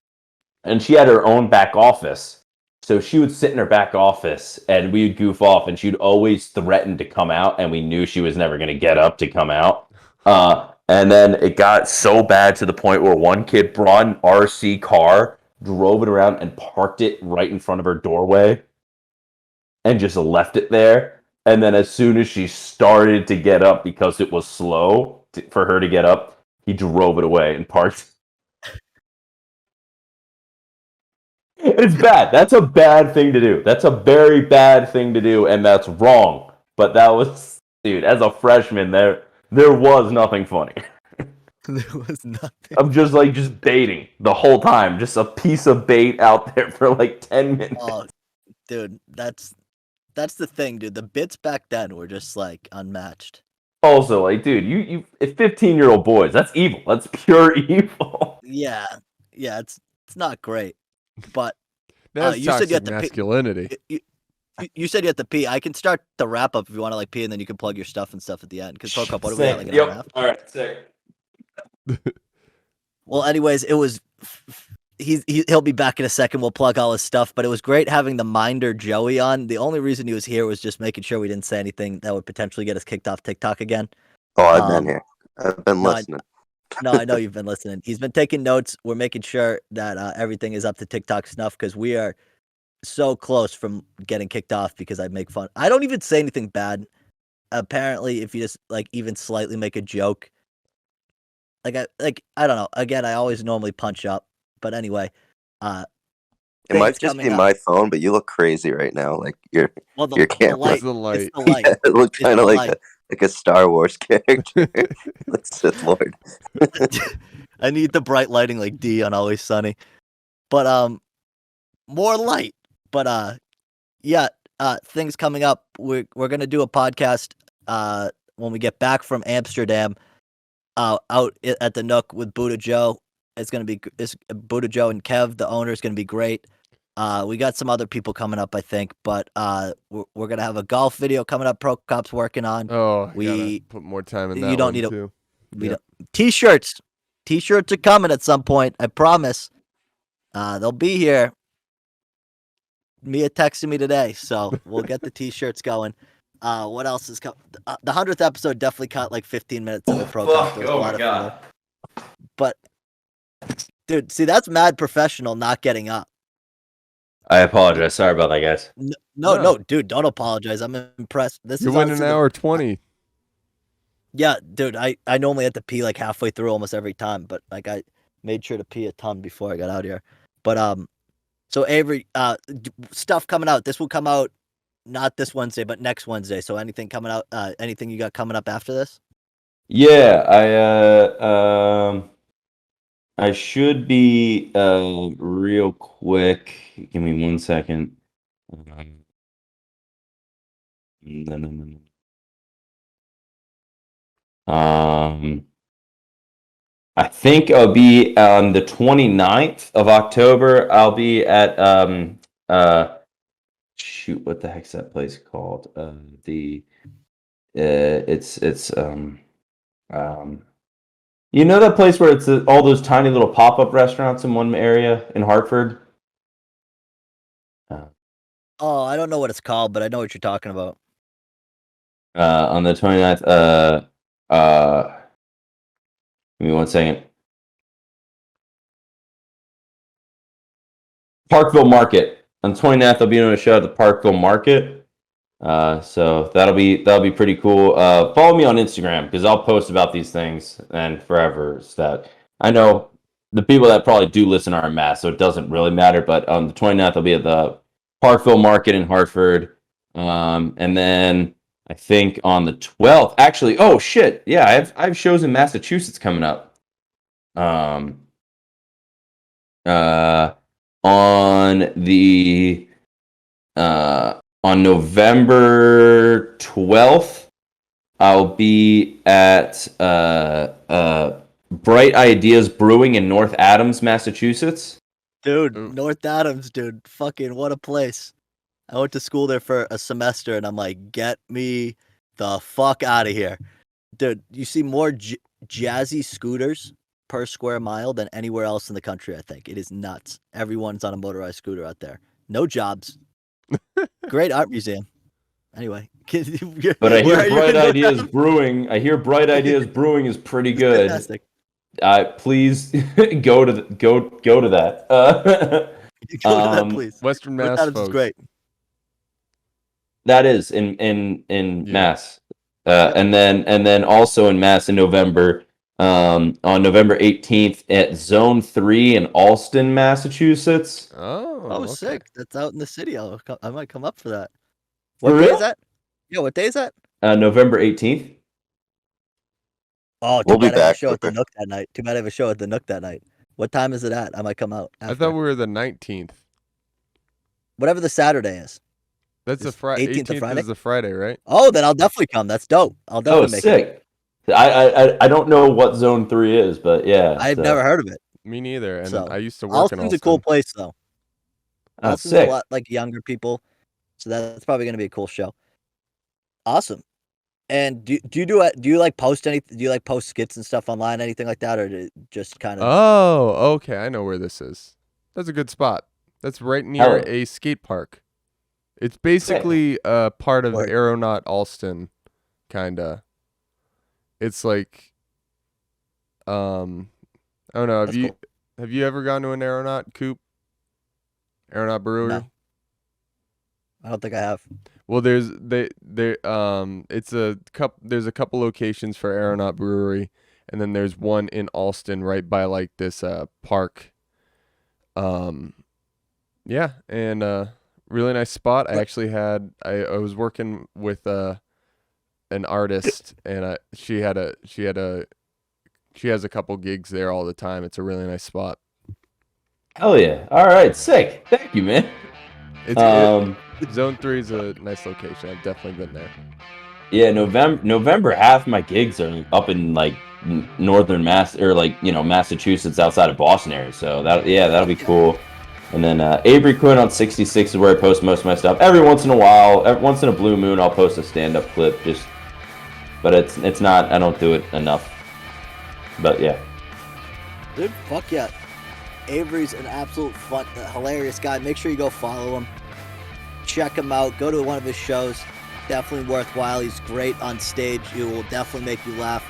and she had her own back office. So she would sit in her back office, and we would goof off, and she'd always threaten to come out, and we knew she was never going to get up to come out. And then it got so bad to the point where one kid brought an RC car, drove it around, and parked it right in front of her doorway, and just left it there. And then as soon as she started to get up, because it was slow for her to get up, he drove it away and parked. It's bad. That's a bad thing to do. That's a very bad thing to do, and that's wrong. But that was, dude, as a freshman, there was nothing funny. There was nothing. I'm just baiting the whole time, just a piece of bait out there for like 10 minutes. Oh, dude, that's the thing, dude. The bits back then were just like unmatched. Also, like, dude, you 15-year-old boys, that's evil. That's pure evil. Yeah, it's not great. But That's you said you had to masculinity. You said you had to pee. I can start the wrap up if you want to like pee, and then you can plug your stuff and stuff at the end. Because Pro Cup, what are we at, like an hour and a half? All right, sick. Well, anyways, it was. He'll be back in a second. We'll plug all his stuff, but it was great having the minder Joey on. The only reason he was here was just making sure we didn't say anything that would potentially get us kicked off TikTok again. Oh, I've been here. I've been listening. No, I know you've been listening. He's been taking notes. We're making sure that everything is up to TikTok snuff because we are so close from getting kicked off because I make fun. I don't even say anything bad. Apparently, if you just like even slightly make a joke, I don't know. Again, I always normally punch up, but anyway, It might just be my phone, but you look crazy right now. Like your camera. It's the light. Yeah, it looked kind of like a Star Wars character, like Sith Lord. I need the bright lighting like D on Always Sunny, but more light. But yeah, things coming up. We're gonna do a podcast when we get back from Amsterdam, out at the Nook with Buddha Joe. It's Buddha Joe and Kev, the owner, is gonna be great. We got some other people coming up, I think, but we're gonna have a golf video coming up. Pro Cop's working on. Oh, we put more time in that. You don't one need too. T-shirts. T-shirts are coming at some point. I promise. They'll be here. Mia texted me today, so we'll get the T-shirts going. What else is coming? The 100th episode definitely cut like 15 minutes of the Pro Cop. Oh my god! But dude, see, that's mad professional not getting up. I apologize. Sorry about that, guys. No, dude, don't apologize. I'm impressed. You win an hour 20. Yeah, dude, I normally have to pee like halfway through almost every time, but like I made sure to pee a ton before I got out here. But so Avery, stuff coming out. This will come out not this Wednesday, but next Wednesday. So anything coming out? Anything you got coming up after this? Yeah, I should be real quick. Give me 1 second. No. I think I'll be on the 29th of October. I'll be at shoot, what the heck's that place called? It's you know that place where it's all those tiny little pop-up restaurants in one area in Hartford? Oh, I don't know what it's called, but I know what you're talking about. On the 29th, give me 1 second. Parkville Market. On the 29th, I'll be doing a show at the Parkville Market. So that'll be pretty cool. Follow me on Instagram because I'll post about these things and forever. That I know the people that probably do listen are en masse, so it doesn't really matter. But on the 29th, I'll be at the Parkville Market in Hartford. And then I think on the 12th, actually, oh shit, yeah, I have shows in Massachusetts coming up. On November 12th, I'll be at Bright Ideas Brewing in North Adams, Massachusetts. Dude, North Adams, dude, fucking what a place. I went to school there for a semester, and I'm like, get me the fuck out of here. Dude, you see more jazzy scooters per square mile than anywhere else in the country, I think. It is nuts. Everyone's on a motorized scooter out there. No jobs. Great art museum. Anyway. But I hear Bright Ideas Brewing. I hear Bright Ideas Brewing is pretty good. Fantastic. Please go to that. Go to that, please. Western Mass, folks. Is great. That is in Mass, and then also in Mass in November. On November 18th at Zone 3 in Allston, Massachusetts. Oh, okay. Sick! That's out in the city. I might come up for that. What day is that? Yeah, what day is that? November 18th. Oh, too bad I have a show at the Nook that night. Too bad I have a show at the Nook that night. What time is it at? I might come out after. I thought we were the 19th. Whatever the Saturday is. That's the Friday. 18th Friday? is the Friday, right? Oh, then I'll definitely come. That's dope. I'll definitely make sick. it. I don't know what Zone 3 is, but yeah. I've never heard of it. Me neither. And So, I used to work in Allston's a cool place, though. Allston's sick. a lot like younger people, so that's probably going to be a cool show. Awesome. And do you like post anything? Do you like post skits and stuff online, anything like that, or do just kind of? Oh, okay. I know where this is. That's a good spot. That's right near a skate park. It's basically part of Aeronaut Allston, kinda. It's like, I don't know. Have you ever gone to an Aeronaut Coop? Aeronaut Brewery? No. I don't think I have. Well, there's a couple locations for Aeronaut Brewery, and then there's one in Allston right by like this park. Yeah, and really nice spot. I actually had I was working with an artist, and she has a couple gigs there all the time. It's a really nice spot. Hell yeah! All right, sick. Thank you, man. Zone 3 is a nice location. I've definitely been there. Yeah, November. Half my gigs are up in like northern Massachusetts, outside of Boston area. So that'll be cool. And then Avery Quinn on 66 is where I post most of my stuff. Every once in a while, once in a blue moon, I'll post a stand-up clip. But it's not. I don't do it enough. But yeah. Dude, fuck yeah. Avery's an absolute hilarious guy. Make sure you go follow him. Check him out. Go to one of his shows. Definitely worthwhile. He's great on stage. He will definitely make you laugh.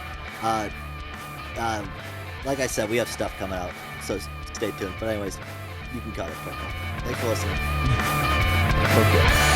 Like I said, we have stuff coming out, so stay tuned. But anyways, you can cut it. Thanks for listening. Okay.